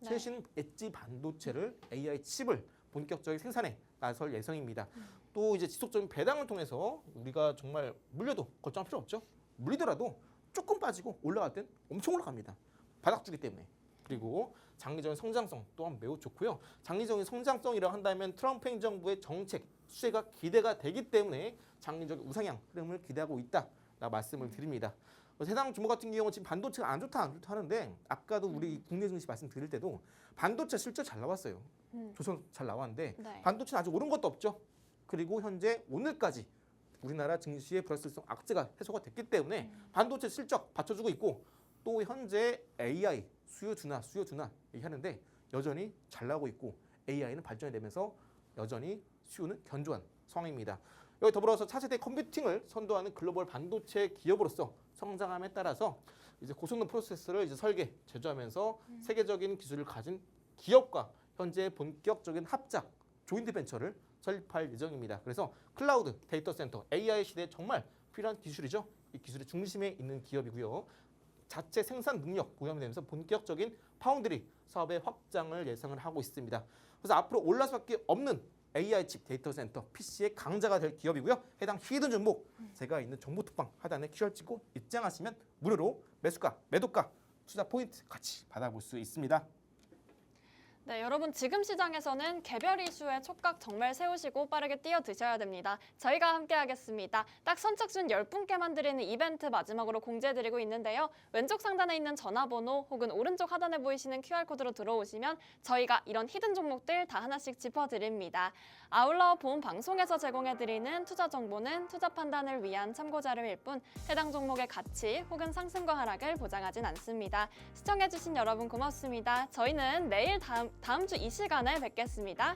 [SPEAKER 2] 최신 엣지 반도체를 AI 칩을 본격적인 생산에 나설 예정입니다. 또 이제 지속적인 배당을 통해서 우리가 정말 물려도 걱정할 필요 없죠. 물리더라도 조금 빠지고 올라갈 땐 엄청 올라갑니다. 바닥주기 때문에. 그리고 장기적인 성장성 또한 매우 좋고요. 장기적인 성장성이라고 한다면 트럼프 행정부의 정책 수혜가 기대가 되기 때문에 장기적인 우상향 흐름을 기대하고 있다라고 말씀을 드립니다. 해당 종목 같은 경우는 지금 반도체가 안 좋다 하는데 아까도 우리 국내 증시 말씀드릴 때도 반도체 실적 잘 나왔어요. 조선 잘 나왔는데
[SPEAKER 1] 네.
[SPEAKER 2] 반도체는 아직 오른 것도 없죠. 그리고 현재 오늘까지 우리나라 증시의 불확실성 악재가 해소가 됐기 때문에 반도체 실적 받쳐주고 있고 또 현재 AI 수요 둔화 얘기하는데 여전히 잘 나오고 있고 AI는 발전이 되면서 여전히 수요는 견조한 상황입니다. 여기 더불어서 차세대 컴퓨팅을 선도하는 글로벌 반도체 기업으로서 성장함에 따라서 이제 고성능 프로세서를 이제 설계, 제조하면서 세계적인 기술을 가진 기업과 현재 본격적인 합작, 조인트 벤처를 설립할 예정입니다. 그래서 클라우드, 데이터 센터, AI 시대에 정말 필요한 기술이죠. 이 기술의 중심에 있는 기업이고요. 자체 생산 능력 보완되면서 본격적인 파운드리 사업의 확장을 예상을 하고 있습니다. 그래서 앞으로 올라갈 수밖에 없는 AI 칩 데이터 센터 PC의 강자가 될 기업이고요. 해당 히든 종목 제가 있는 정보톡방 하단에 QR 찍고 입장하시면 무료로 매수가, 매도가, 투자 포인트 같이 받아볼 수 있습니다.
[SPEAKER 1] 네, 여러분 지금 시장에서는 개별 이슈에 촉각 정말 세우시고 빠르게 뛰어드셔야 됩니다. 저희가 함께 하겠습니다. 딱 선착순 10분께만 드리는 이벤트 마지막으로 공지해드리고 있는데요. 왼쪽 상단에 있는 전화번호 혹은 오른쪽 하단에 보이시는 QR코드로 들어오시면 저희가 이런 히든 종목들 다 하나씩 짚어드립니다. 아울러 본 방송에서 제공해드리는 투자 정보는 투자 판단을 위한 참고 자료일 뿐 해당 종목의 가치 혹은 상승과 하락을 보장하진 않습니다. 시청해주신 여러분 고맙습니다. 저희는 내일 다음 주 이 시간에 뵙겠습니다.